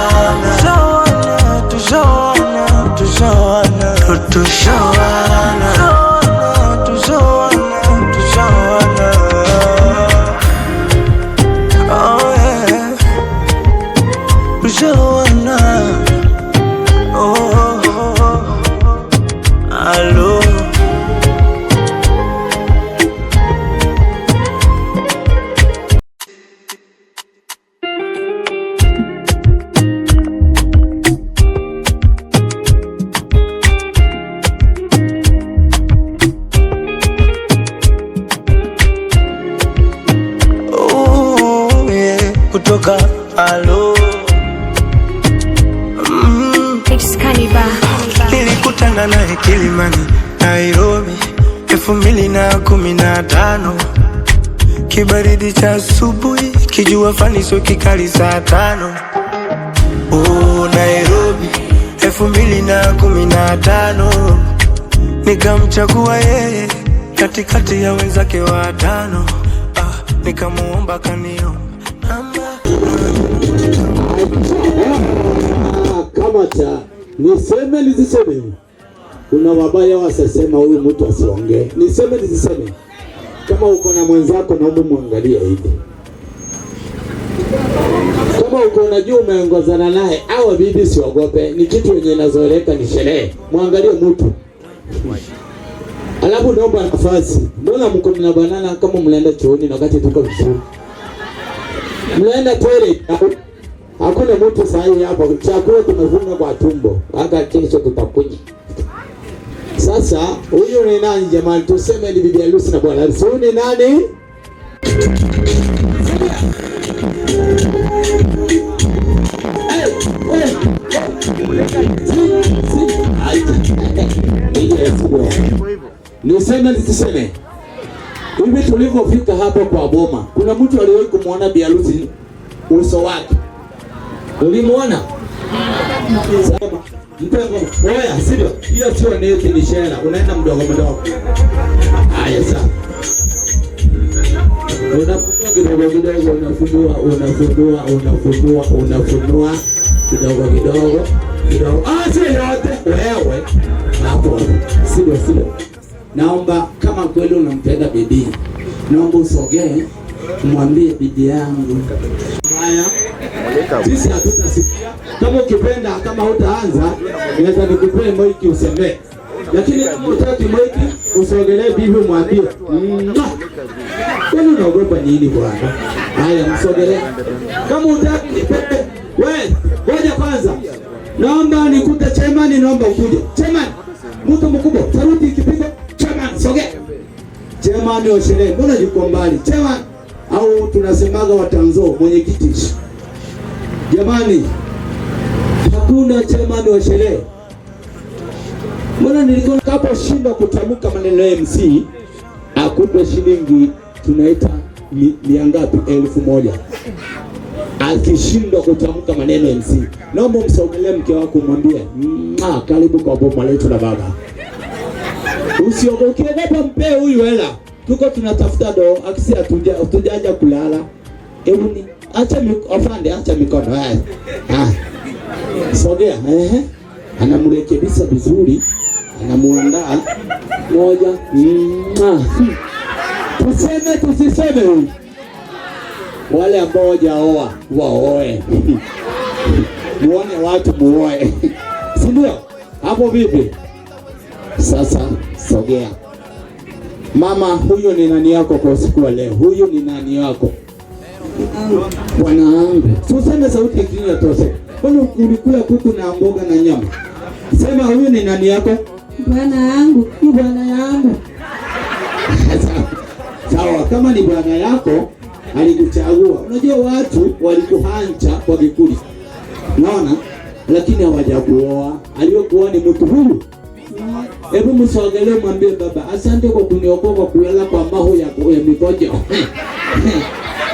S7: kutoka alo. Nilikutana naye Kilimani, Nairobi 2015, kibaridi cha asubuhi, kijua fani sio kikali saa 5. Nairobi 2015, nikamchagua yeye katikati ya wenzake 5, nikamuomba kanio
S13: kama cha niseme niziseme. Kuna wabaya wasasema huyu mtu asiongee. Niseme niziseme. Kama uko na mwenzako naomba muangalie hivi. Kama uko unajua umeongozana naye au bibi, siogope, ni kitu yenye inazoeleka, ni sherehe. Muangalie mtu. Alafu naomba nafasi. Mbona mko mna banana kama mnaenda chooni na wakati tuko vizuri? Mnaenda toilet. Hakuna mtu sahi hapa, chakula tumefunga kwa tumbo. Hata kesho tutakunya. Sasa huyu ni nani jamani? Tuseme ni bibi harusi na bwana harusi. Huyu ni nani? Niseme nisiseme. Hivi tulivyofika hapa kwa boma, kuna mtu aliwahi kumuona bibi harusi uso wake? Ulimuona? Mpengo, oya, sivyo? Hiyo sio neti, ni shera. Unaenda mdogo mdogo. Haya sasa. Unafunua kidogo kidogo, unafunua kidogo kidogo. Sio yote. Wewe. Hapo. Sivyo. Naomba kama kweli unampenda bibi, naomba usogee, mwambie bibi yangu. Haya. Sisi hatutasikia. Kama ukipenda, kama hutaanza, naweza nikupee maiki useme. Lakini kama hutaki maiki, usogelee bibi mwambie. Kwani unaogopa nini bwana? Haya, msogelee. Kama hutaki nipepe. Wewe, ngoja kwanza. Naomba nikute chemani, naomba ukuje. Chemani. Mtu mkubwa, saruti ikipiga, chemani, sogea. Chemani wa sherehe, mbona yuko mbali? Chemani. Au tunasemaga watanzo, mwenyekiti. Jamani, hakuna chemani wa sherehe. Mbona nilikuwa hapo shindwa kutamka maneno ya MC, akupe shilingi tunaita ngapi? 1000. Akishindwa kutamka maneno ya MC, naomba msogelee mke wako, mwambie karibu kwa boma letu na baba. Usiogope, mpe huyu hela. Tuko tunatafuta do, akisi hatujaja kulala. Hebu ni acha afande, acha mikono haya. Sogea, anamrekebisha vizuri, anamuandaa moja. Tuseme tusiseme huyu. Wale ambao hawajaoa waoe. Muone watu muoe. Si ndio? Hapo vipi? Sasa sogea. Mama, huyu ni nani yako kwa siku ya leo? Huyu ni nani yako? Bwana wangu. Tuseme sauti ikinya tose. Mbona ulikula kuku na mboga na nyama? Sema huyu ni nani yako?
S14: Bwana yangu, ni bwana yangu.
S13: Sawa, kama ni bwana yako alikuchagua. Unajua watu walikuhanja kwa kikuli. Unaona? Lakini hawajakuoa. Aliyokuoa ni mtu huyu. Hebu msogelee mwambie baba, asante kwa kuniokoa kwa kuela kwa maho ya mikojo.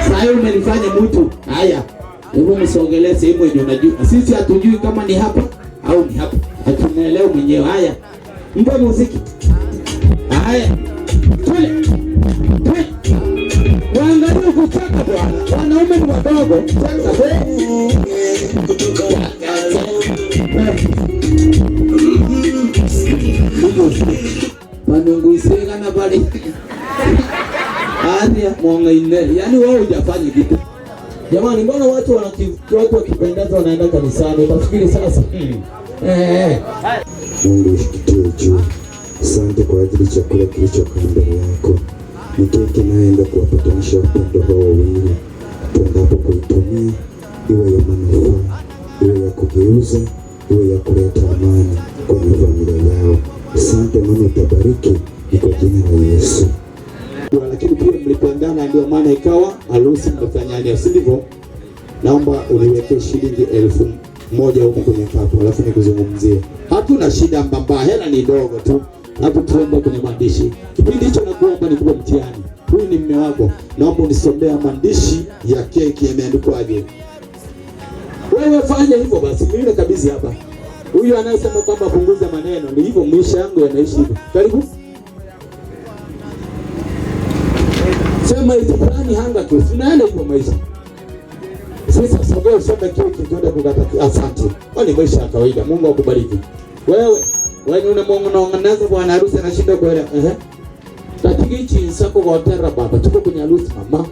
S13: Sasa umenifanya mtu. Haya. Hebu msogelee sehemu yenye unajua. Sisi hatujui kama ni hapa au ni hapa. Hatunaelewa mwenyewe. Haya. Mpe muziki. Haya. Tule. Waangalie kuchaka bwana. Wanaume ni wadogo. Sasa Manungu isega na bali. Adia mwanga ine. Yaani wao hujafanya kitu. Jamani, mbona watu wakipendeza wanaenda kanisani? Utafikiri sasa.
S14: Mungu ushikitie juu. Asante kwa ajili chakula kilichokaa mbele yako. Nikeke naenda kuwapatanisha wapendwa hao wawili. Tuendapo kuitumia iwe ya manufaa, iwe ya kugeuza, iwe ya kuleta amani kwenye familia yao. Asante Mungu, utabariki kwa jina la Yesu.
S13: Lakini pia mlipendana ndio maana ikawa harusi mtafanyania, si ndivyo? Naomba uniweke shilingi 1000 huko kwenye kapu, alafu nikuzungumzie. Hatuna shida mbamba, hela ni ndogo tu. Hapo tuombe kwenye maandishi. Kipindi hicho nakuomba nikupe mtihani. Huyu ni mume wako. Naomba unisomea maandishi ya keki yameandikwaje. Wewe fanya hivyo basi, mimi kabisa hapa. Huyu anayesema kwamba punguza maneno, ni hivyo maisha yangu yanaishi hivyo. Karibu. Sema hizo plani hanga tu. Tunaenda hivyo maisha. Sasa sogea usome keki kwenda kukata. Asante. Wale maisha ya kawaida. Mungu akubariki. Wewe unamongoneza bwana harusi anashinda kwenda. Katika hichi nsako kwa terra baba. Tuko kwenye harusi mama.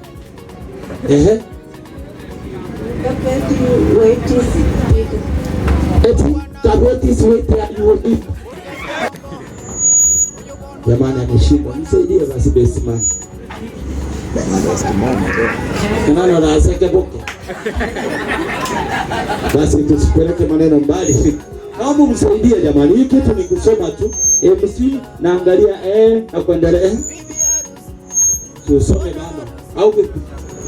S13: Jamani ameshinda. Msaidie basi best man. Kanano na aseke boke. Basi tusipeleke maneno mbali. Naomba msaidie jamani. Hii kitu ni kusoma tu. MC naangalia na kuendelea. Tusome mama. Au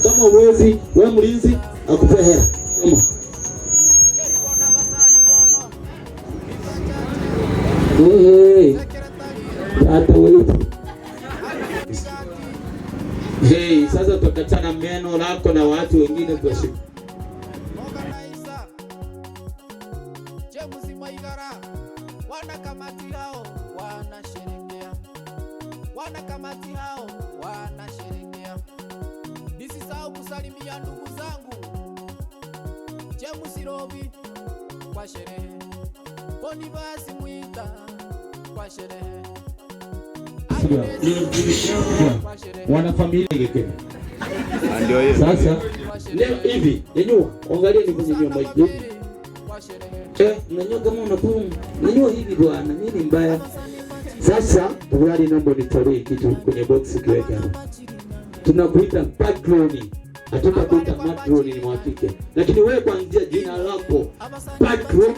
S13: kama uwezi, wewe mlinzi akupe hela. Kama. Hata wewe. Sasa tutakatana meno lako na watu wengine kwa shida.
S11: Wanakamati hao wanasherehekea. Nisisahau kusalimia ndugu zangu James Robi kwa sherehe, Bonifasi Mwita kwa sherehe,
S13: wana familia yake. Ndio hiyo. Sasa leo hivi, yenyewe angalia ni kwenye nyumba hii. Mnanyoga kama unapunga. Nenyewe hivi bwana, nini mbaya? Sasa tafadhali naomba nitolee kitu kwenye box kiweke hapo. Tunakuita patroni. Hatutakuita matroni ni mwakike. Lakini wewe kuanzia jina lako patron.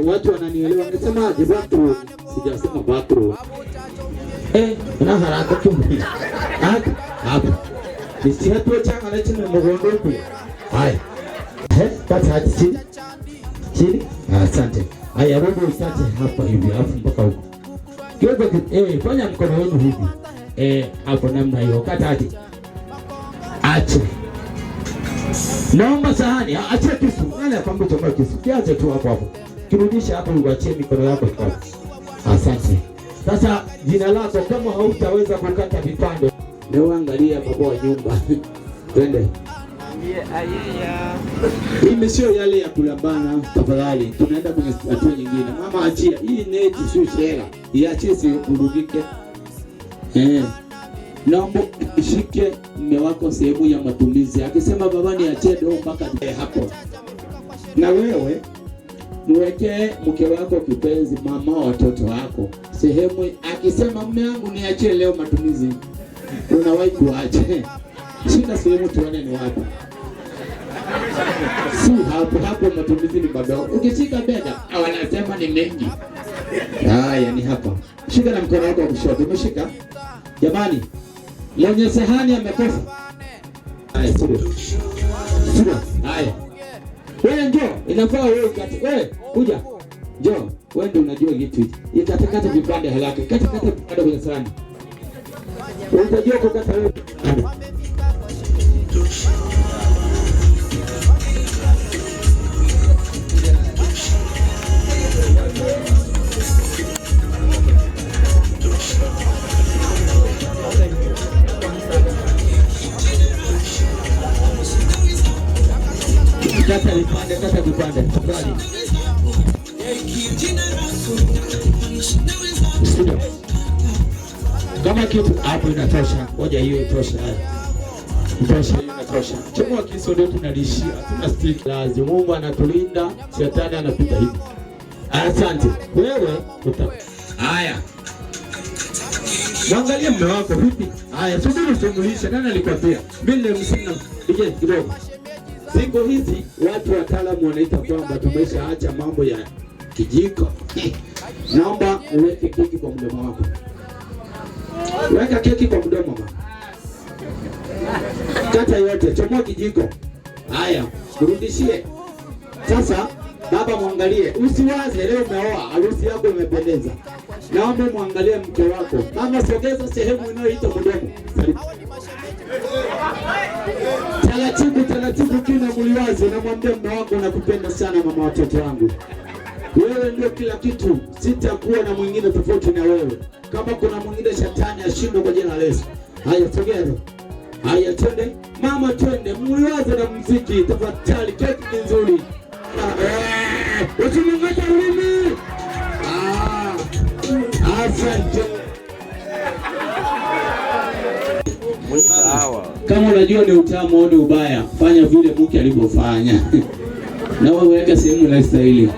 S13: Watu wananielewa wanasema aje patron? Sijasema patron. Na haraka tu. Hapa. Nisi hapo changa na chini mgondo huko. Haya. Kata hadi chini. Chini. Asante. Haya robo isate hapa hivi alafu mpaka huko. Kidogo fanya mkono wenu hivi. Hapo namna hiyo. Kata hadi. Ache. Naomba sahani, ache kisu. Nani akwambia choma kisu? Kiache tu hapo hapo. Kirudisha hapo uachie mikono yako kwa. Asante. Sasa jina lako kama hautaweza kukata vipande. Leo angalia baba wa nyumba. Twende. Hii sio yale ya kulambana, tafadhali. Tunaenda kwenye hatua nyingine. Mama achia. Hii neti sio shera. Iachie si urudike. Naomba shike mume wako sehemu ya matumizi. Akisema baba ni achie ndio mpaka hapo. Na wewe mweke mke wako kipenzi, mama watoto wako sehemu. Akisema mume wangu niachie leo matumizi, unawahi kuache. Shika sehemu tuone ni wapi. Si hapo matumizi ni madogo. Ukishika bega wanasema ni mengi. Haya ni hapa. Shika na mkono wako wa kushoto. Umeshika? Jamani, mwenye sahani amekosa. Haya, sio. Haya. Wewe njoo, inafaa wewe kati. Wewe kuja. Njoo, wewe ndio unajua kitu hiki. Ikatakata vipande haraka. Kata vipande kwenye sahani. Unajua kukata wewe. Kata vipande. Tafadhali. Kama kitu hapo inatosha. Ngoja hiyo itosha. Itosha, hiyo inatosha. Chukua kisu ndio tunalishia. Hatuna stick. Lazima Mungu anatulinda, shetani anapita hivi. Asante. Wewe haya. Mwangalie mume wako vipi? Haya, subiri usumulishe. Nani alikwambia? Mimi nimsina. Ije kidogo. Siku hizi watu wataalamu wanaita kwamba tumeshaacha mambo ya kijiko. Naomba uweke keki kwa mdomo wako. Weka keki kwa mdomo mama. Kata yote, chomoa kijiko. Haya, kurudishie. Sasa baba muangalie, usiwaze leo umeoa, harusi yako imependeza. Naomba muangalie mke wako. Mama, sogeza sehemu inayoitwa mdomo. Taratibu kina muliwaze na mwambie mume wako nakupenda sana mama watoto wangu. Wewe ndio kila kitu. Sitakuwa na mwingine tofauti na wewe. Kama kuna mwingine shetani ashindwe kwa jina la Yesu. Haya sogeza. Haya twende. Mama twende. Muliwaze na muziki tafadhali. Keki ni nzuri. Usimngate ulimi. Asante. Kama unajua ni utamu au ni ubaya, fanya vile mke alivyofanya. Na wewe weka sehemu inastahili.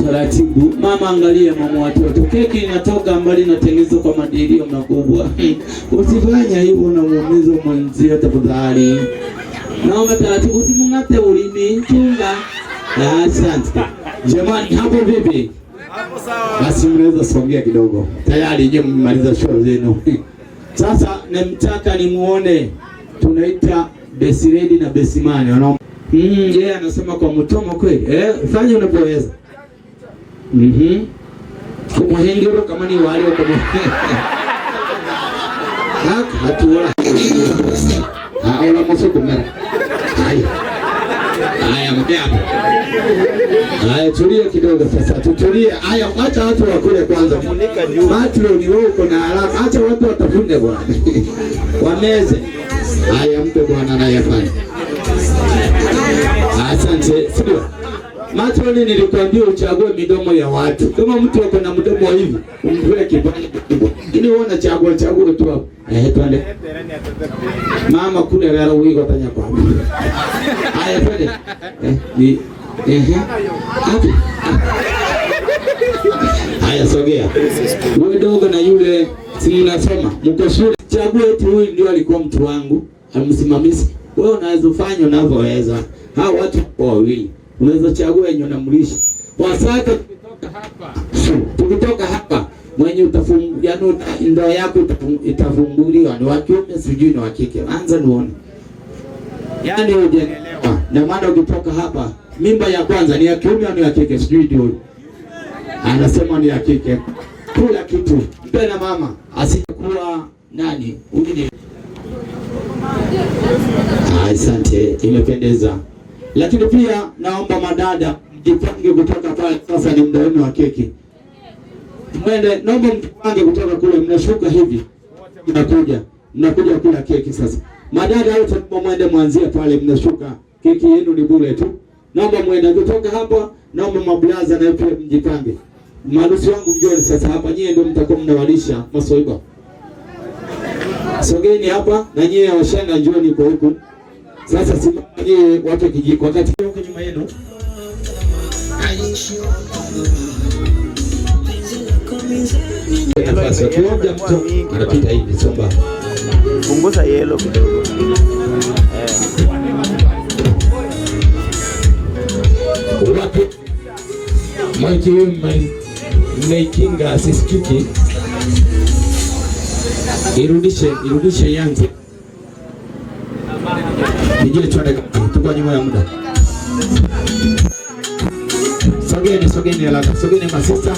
S13: Taratibu. Mama, angalia mama watoto. Keki inatoka mbali inatengenezwa kwa madirio makubwa. Usifanye hivyo na muumizo mwenzio tafadhali. Naomba taratibu, usimngate ulimi, chunga. Asante. Jamani, hapo vipi? Hapo sawa. Basi mnaweza songea kidogo. Tayari je, mmaliza show zenu. Sasa namtaka nimuone, tunaita Besiredi na Besimani wanaomba. Yeye anasema kwa mtomo kweli. Fanya unapoweza. Kumuhengero kama ni wale kwa hatuola. Haola mosoko mera. Haya mjambo. Haya tulia kidogo sasa. Tutulie. Haya acha watu wakule kwanza. Matro ni wewe uko na haraka. Acha watu watafune bwana. Wameze. Haya mpe bwana naye afanye. Asante. Sio. Matro nilikwambia uchague midomo ya watu. Kama mtu wako na mdomo hivi, umpe kibali kikubwa. Ili uone chagua tu hapo. Twende. Mama kule lala uiko tanya kwa. Haya twende. Hapo. Haya sogea. Wewe dogo na yule si mnasoma. Mko shule. Chagua eti huyu ndio alikuwa mtu wangu. Amsimamizi. Wewe unaweza fanya unavyoweza. Hao watu wawili. Unaweza chagua yenye unamlisha. Kwa sasa tukitoka hapa mwenye utafungulia ndoa yako itafunguliwa ni wa kiume sijui ni wa kike. Anza nione. Yaani unaelewa. Na maana ukitoka hapa mimba ya kwanza ni ya kiume au ni ya kike sijui ndio. Anasema ni ya kike. Kula kitu. Mpe na mama asikuwa nani? Uje. Asante, imependeza. Lakini pia naomba madada mjipange kutoka pale sasa ni muda wenu wa keki. Mwende naomba mjipange kutoka kule mnashuka hivi. Mnakuja kula keki sasa. Madada wote mwende mwanzie pale mnashuka. Keki yenu ni bure tu. Naomba mwende kutoka hapa, naomba mablaza na pia mjipange. Marusi wangu mjoni sasa hapa nyie ndio mtakuwa mnawalisha masoiba. Sogeni hapa na nyie washanga njoni kwa huku. Sasa simamie watu kijiko wakati huko nyuma yenu. Nafasi tuombe mtu anapita hivi somba.
S12: Punguza yellow kidogo.
S13: Wapi? Maiki mnaikinga sisikiki. Irudishe yanze. Nijie chwade tuko nyuma ya muda. Sogeni haraka. Sogeni masista.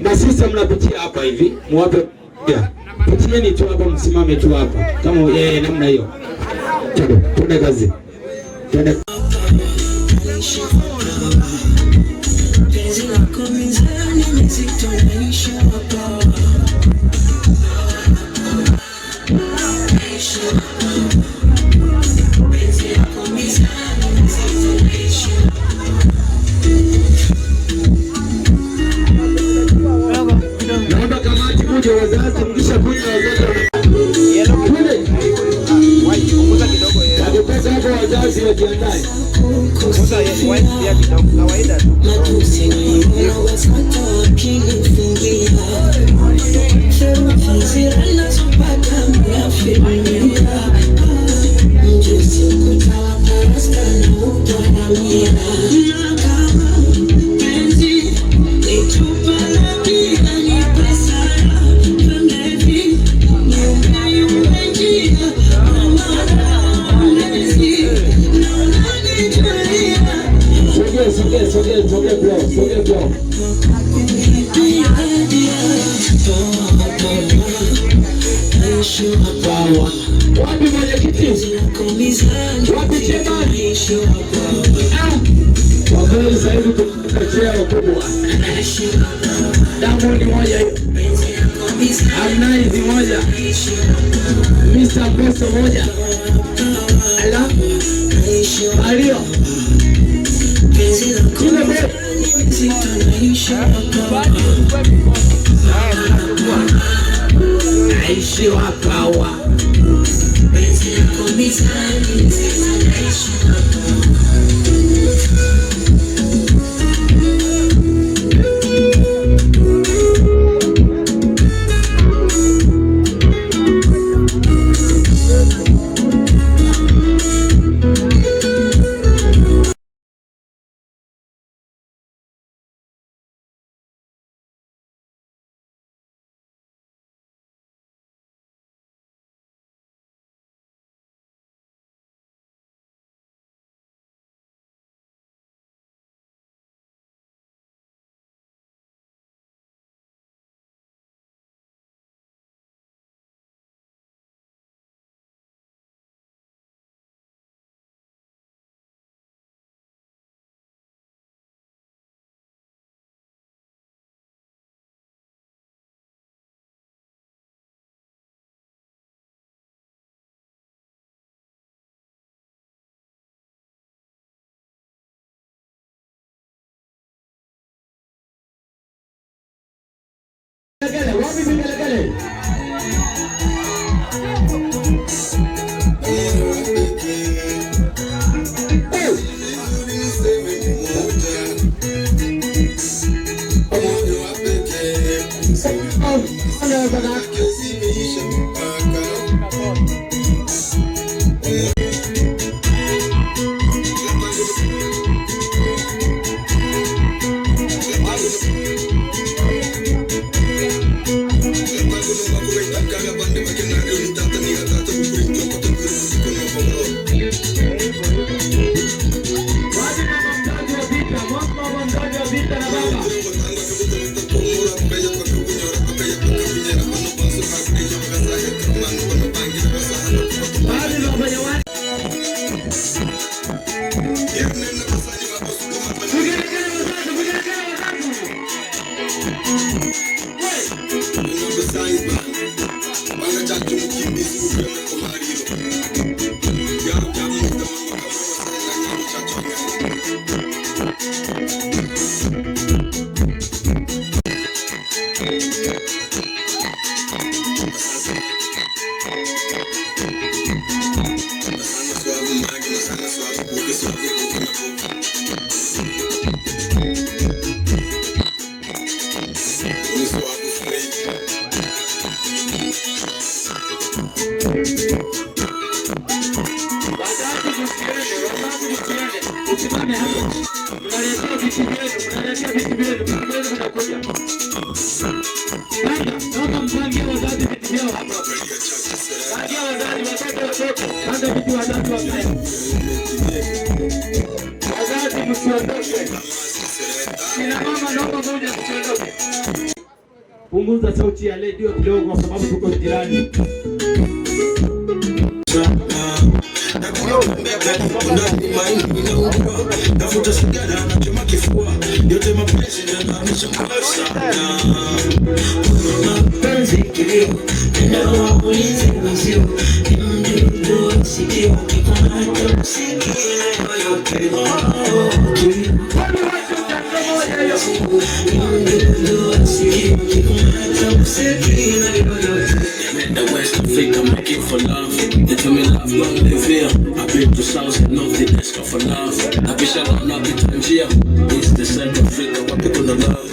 S13: Masista mnapitia hapa hivi, muwape patieni tu hapa, msimame tu hapa kama namna hiyo. Twende kazi. Twende. Wazazi mkisha kuja wazazi wajiandae. Wapi mwenyekiti? Wapi chemani? Kwa kweli sasa hivi tukachea wakubwa. Damu ni moja hiyo. Harmonize moja. Mr. Bosso moja. Ala. Mario. Kile bora. Aishi wakawa. Wapi vigelegele? Punguza sauti ya redio kidogo kwa sababu tuko jirani.
S7: Nafuta sigara na choma kifua yote mapenzi yananisha sana. Mapenzi kilio ndio wapulize mazio ndio sikio kikona usikie yote West Africa, make it for love. They tell me love, don't live here. I've been to South and North, they ask for love. I've been shut up, not be Tangier. It's the Central Africa, what people don't love.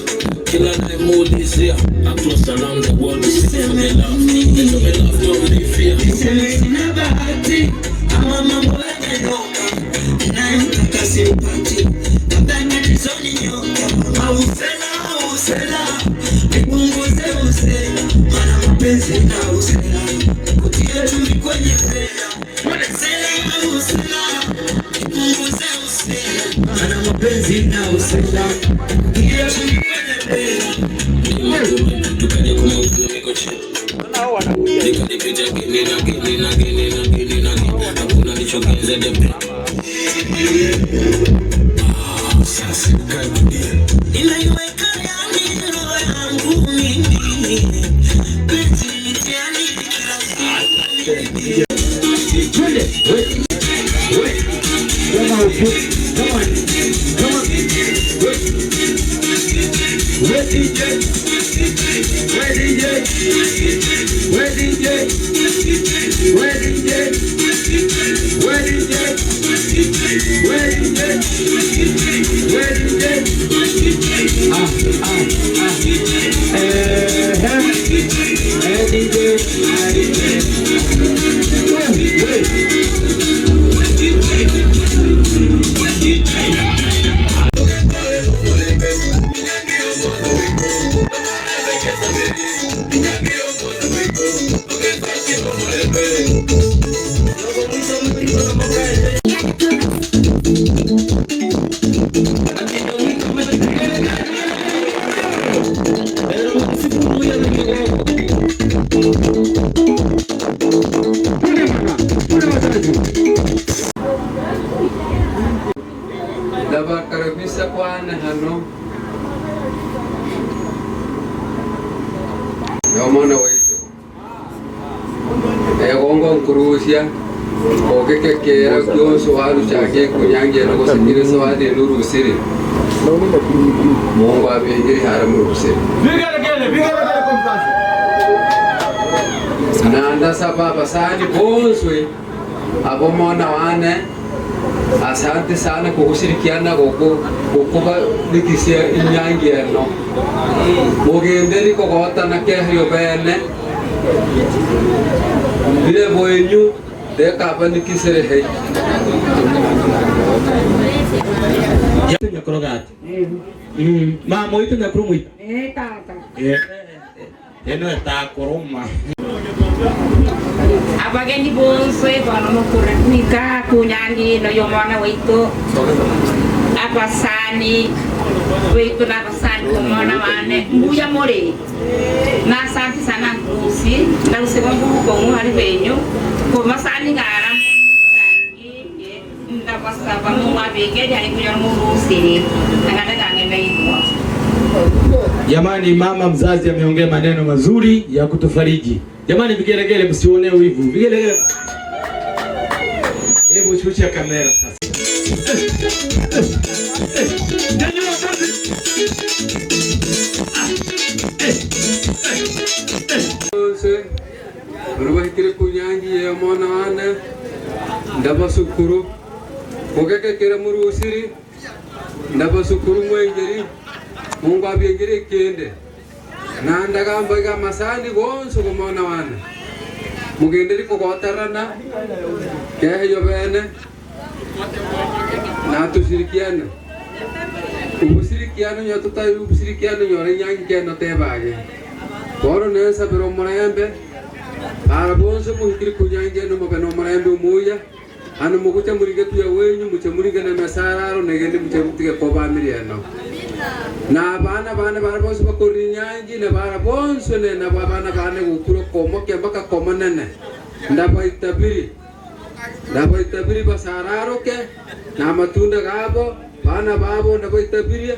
S7: Killer night mood is here. I'm close around the world, they see for their love. They tell me love, don't live here. It's never happy. I'm a mama, I know. And I'm a sympathy. I'm back at the zone in your I will sell out. Mana mapenzi na usela kutia chumvi kwenye pela sela usela kipunguze usela mana mapenzi na usela kutia chumvi kwenye pela tukaje kumwona mikoche nikadipita gini na hakuna nichokeza depe sasa kadunia ila iweka yani roho yangu mimi
S1: Nawakaribisha Bwana hano yomona wetu egongo nkurusia ogekekera kyonso waru chake kunyangera gosikire so ade nurusire Mungu abengeri haramu rusire vigere kompasi nanda sababa sani bonswe abomona wane. Asante sana kwa kushirikiana kukuba nikisia inyangi eno mugenderi kokota na kehyo bene bile boenyu deka bani kisere he
S13: ya nyakorogati mama itu nyakrumuita
S2: tata
S13: eno eta koroma
S2: abageni bonswe bana mokunika kunyangi no yomana weito apasani wetu na basani kumona wane mbuya more na asante sana Rusi na usikongu kwa hali wenyu kwa masani ngara mtangi na basaba mungu abege ya ikunya Rusi ngana ngene iko.
S15: Jamani, mama mzazi ameongea maneno mazuri ya kutufariji. Jamani, vigelegele msione wivu. Vigelegele. Hebu shusha kamera sasa.
S1: Berubah kunyanyi ya mona wana ndaba sukuru kokeke kera murusiri ndaba sukuru mwengeri Mungu abiyengere kende nanda gamba masani gonso kumona wana mugenderi kokotarana keyo bene na tushirikiana ubusirikiano nyotuta ubusirikiano nyore nyangi keno tebage boro nesa pero morembe arabonso muhikiri kunyangi no mabeno morembe umuya anu mukucha murige tuya wenyu muche murige na mesararo negende muche mutige kobamiriano na bana bonso bakori nyangi na bara bonso ne na bana gukuro komo ke baka komanene ndaba itabiri basararo ke na matunda gabo bana babo ndaba itabiri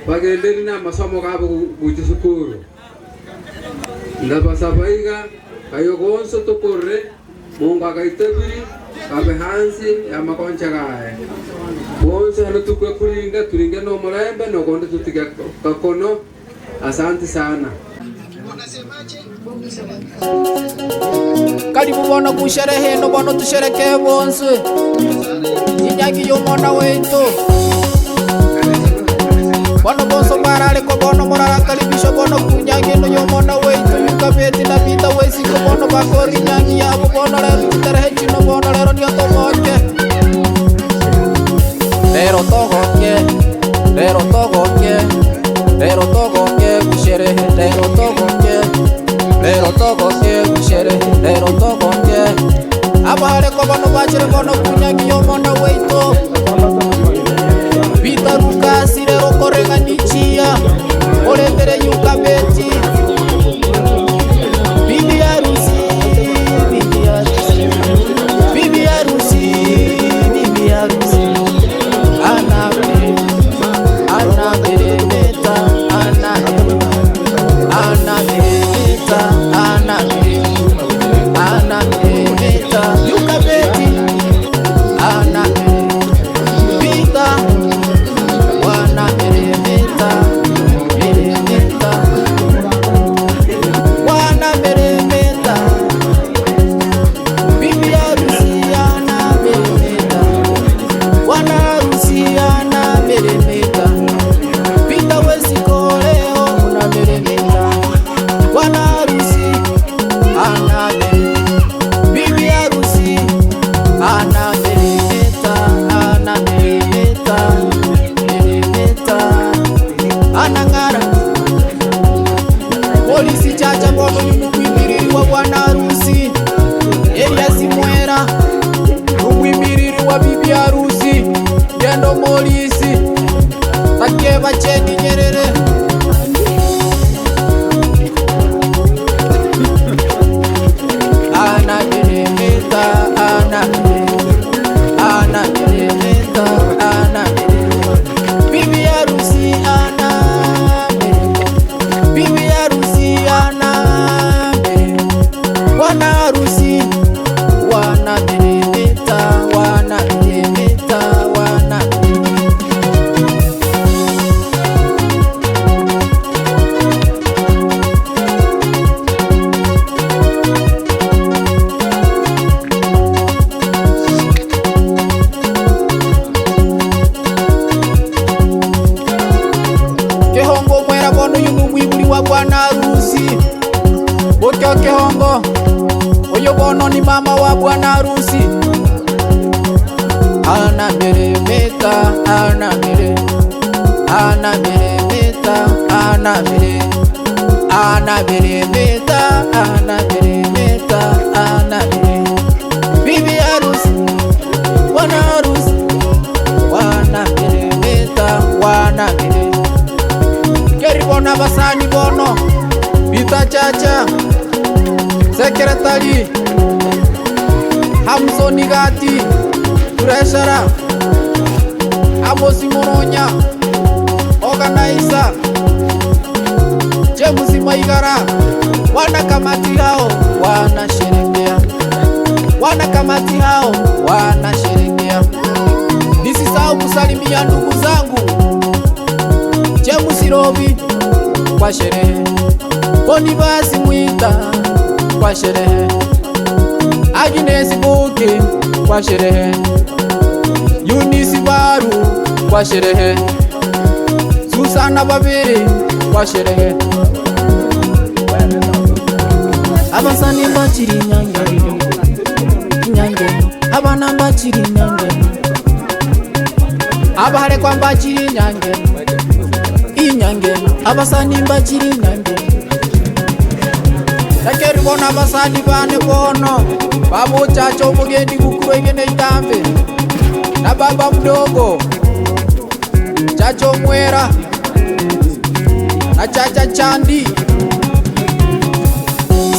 S1: bagendeni na masomo gabo gujisukuru ndaba sabaiga ayo gonso to korre Mungu akaitabiri kabe hansi ya makoncha gae bonso hano tukwe turinga no morembe no konde tutiga kakono. Asante sana.
S11: Karibu bono kusherehe no bono tushereke bonse Inyangi yo mwana wetu bono bonso barale ko bono morala karibisho bono kunyangi no yo mwana wetu yukabeti na vita wesi ko bono bakori nyangi yabo bono lero titarehe chino bono lero ni otomoke lero togoke kusherehe lero togoke kusherehe lero togoke abale ko bono bachere bono kunyangi yo mwana wetu vita rukasi lero korenga nichia olembere yukabeti bibi harusi polisi chacha bono yukwibiriri wa bwana harusi Elias Mwera ukwibiriri wa bibi harusi Ngendo Molisi Takeba Cheni Nyerere Ana Jeremeta Ana Jeremeta bibi harusi bibi harusi bwana harusi wanameremeta Kehongo Mwera bono yumubwibuli wa bwana harusi Bokyo Kehongo oyo bono ni mama wa bwana harusi anameremeta bibi harusi bwana harusi wanameremeta abasani bono Bita Chacha Secretary Hamsoni Gati Treasurer Amosi Moronya Organizer James Maigara wana kamati hao wanasherehekea, wana kamati hao wanasherehekea. Nisisahau kusalimia ndugu zangu James Robi kwa sherehe, Bonibasi Mwita kwa sherehe, Agnes Buki kwa sherehe, Eunice Baru kwa sherehe, Susana Babiri kwa sherehe. Abasani mbachiri nyange nyange, abana mbachiri nyange, abahare kwa mbachiri nyange inyange, abasani mbachiri nyange. Takeri bona abasani bane bono, babo Chacho mugendi gukuru igene itambe, na baba mdogo Chacho Mwera na Chacha Chandi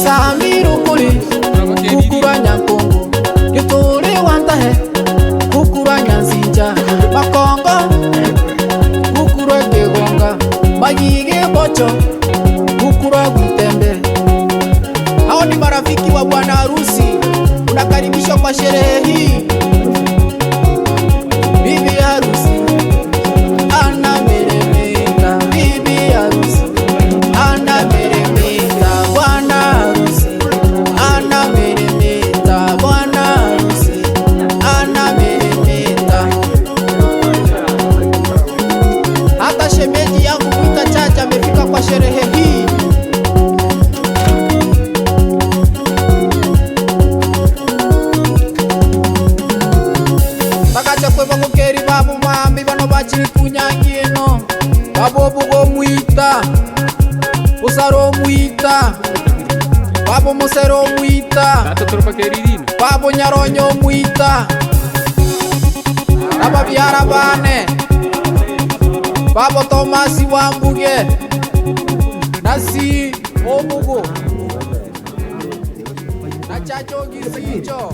S11: Samiru Kuli Kukura Nyankongo Kituri Wantahe Kukura Nyansinja Makongo Kukura Kegonga Magige Bocho Kukura Gutembe. Hao ni marafiki wa bwana harusi, unakaribishwa kwa sherehe hii. Bibi harusi anameremeta, bibi harusi anameremeta, bwana harusi anameremeta, bwana harusi anameremeta. Hata shemeji yangu Bita Chacha amefika kwa sherehe hii. Bakachakwe bakukeri babu mwambi bano bachiri kunyangino, babo bugo Mwita Usaro Mwita, babo Musero Mwita, babo Nyaronyo Mwita, ababyara bane babo Tomasi Wambuge nasi Omugo na Chacho Gisicho.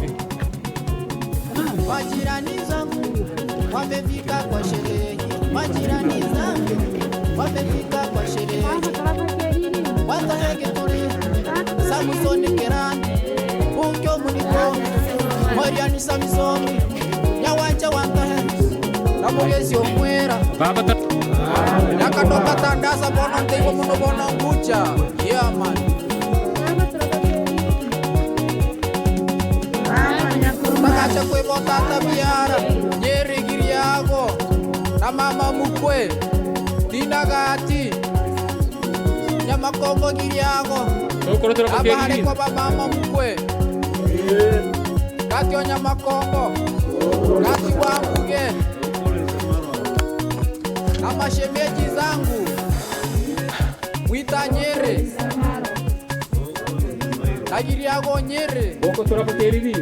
S11: Majirani zangu wamefika kwa sherehe, majirani zangu wamefika kwa sherehe. Watahege tuli Samsoni Kerani Unkyo Muniko Mariani Samsoni Nyawacha Wantahe Namugezi Omwera Nakatoka Tandasa Bono Ntego Muno Bono Ngucha. Yeah man. Bakacha kwe botata biara Nyeri Giriago na mama mukwe Dina Gati Nyamakongo Giriago abahare kwa mama mukwe Gati wa Nyamakongo Gati Wambuge na mashemeji zangu Mwita Nyeri na Giriago Nyeri Boko turapokeri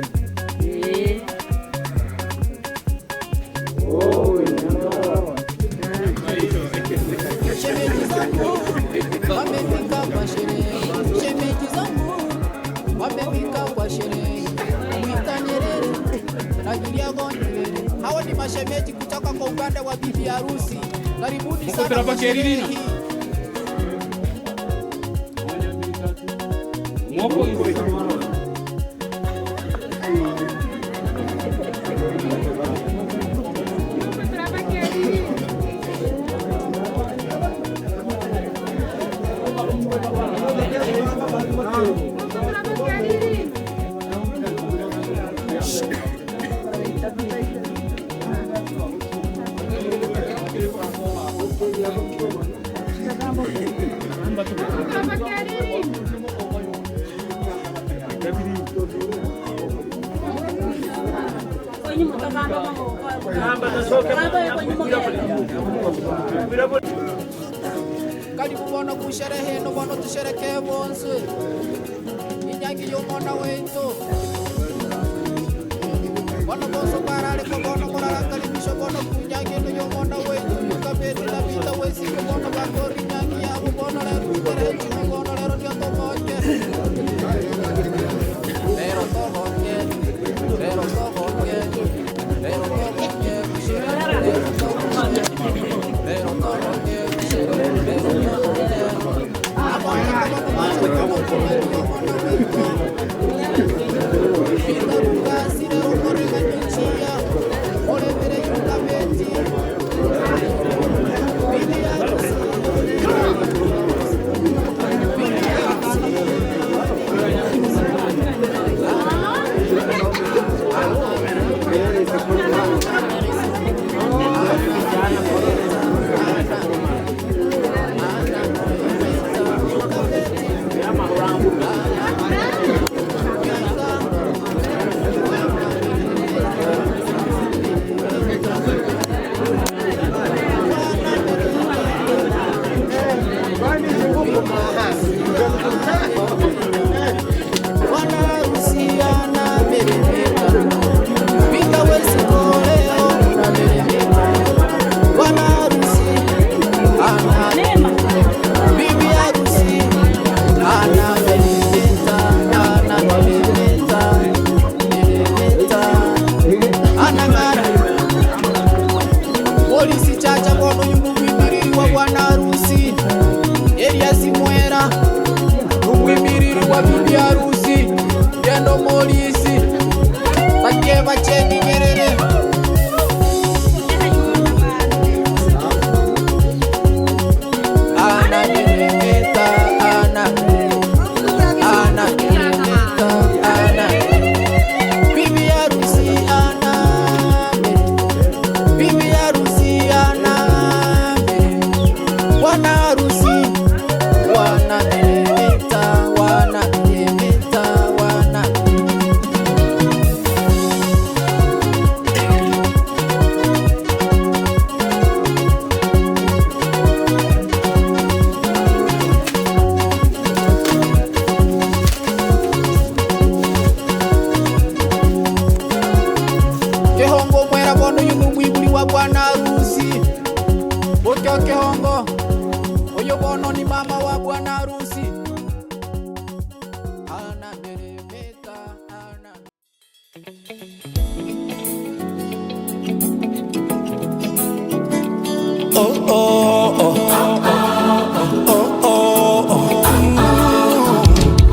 S11: shemeji zangu wamefika kwa sherehe, shemeji zangu wamefika kwa sherehe. Mwita Nyerere na Giriago Nyerere, hao ni mashemeji kutoka kwa upande wa bibi harusi. Karibuni sana kwa sherehe hii. Karibu bono kusherehe no bono tusherekee bonse inyangi yo mwana wetu bono bonso parale ko bono kola karibisho bono kunyangi no yo mwana wetu kabeti na Bita wesi ko bono bakori nyangi yabo bono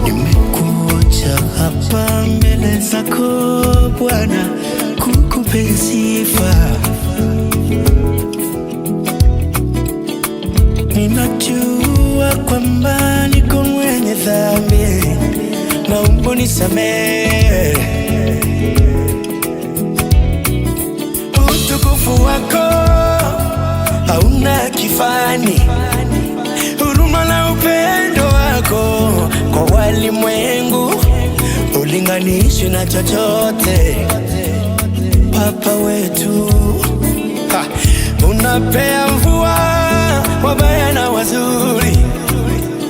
S16: Nimekuja hapa mbele zako Bwana kukupe sifa. Ninajua kwamba niko mwenye dhambi, naomba unisamehe. Utukufu wako hauna kifani, huruma na upendo wako kwa walimwengu ulinganishi na chochote. Papa wetu unapea mvua wabaya na wazuri,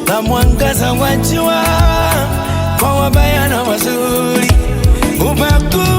S16: na mwangaza wa jua kwa wabaya na wazuri. Ubaku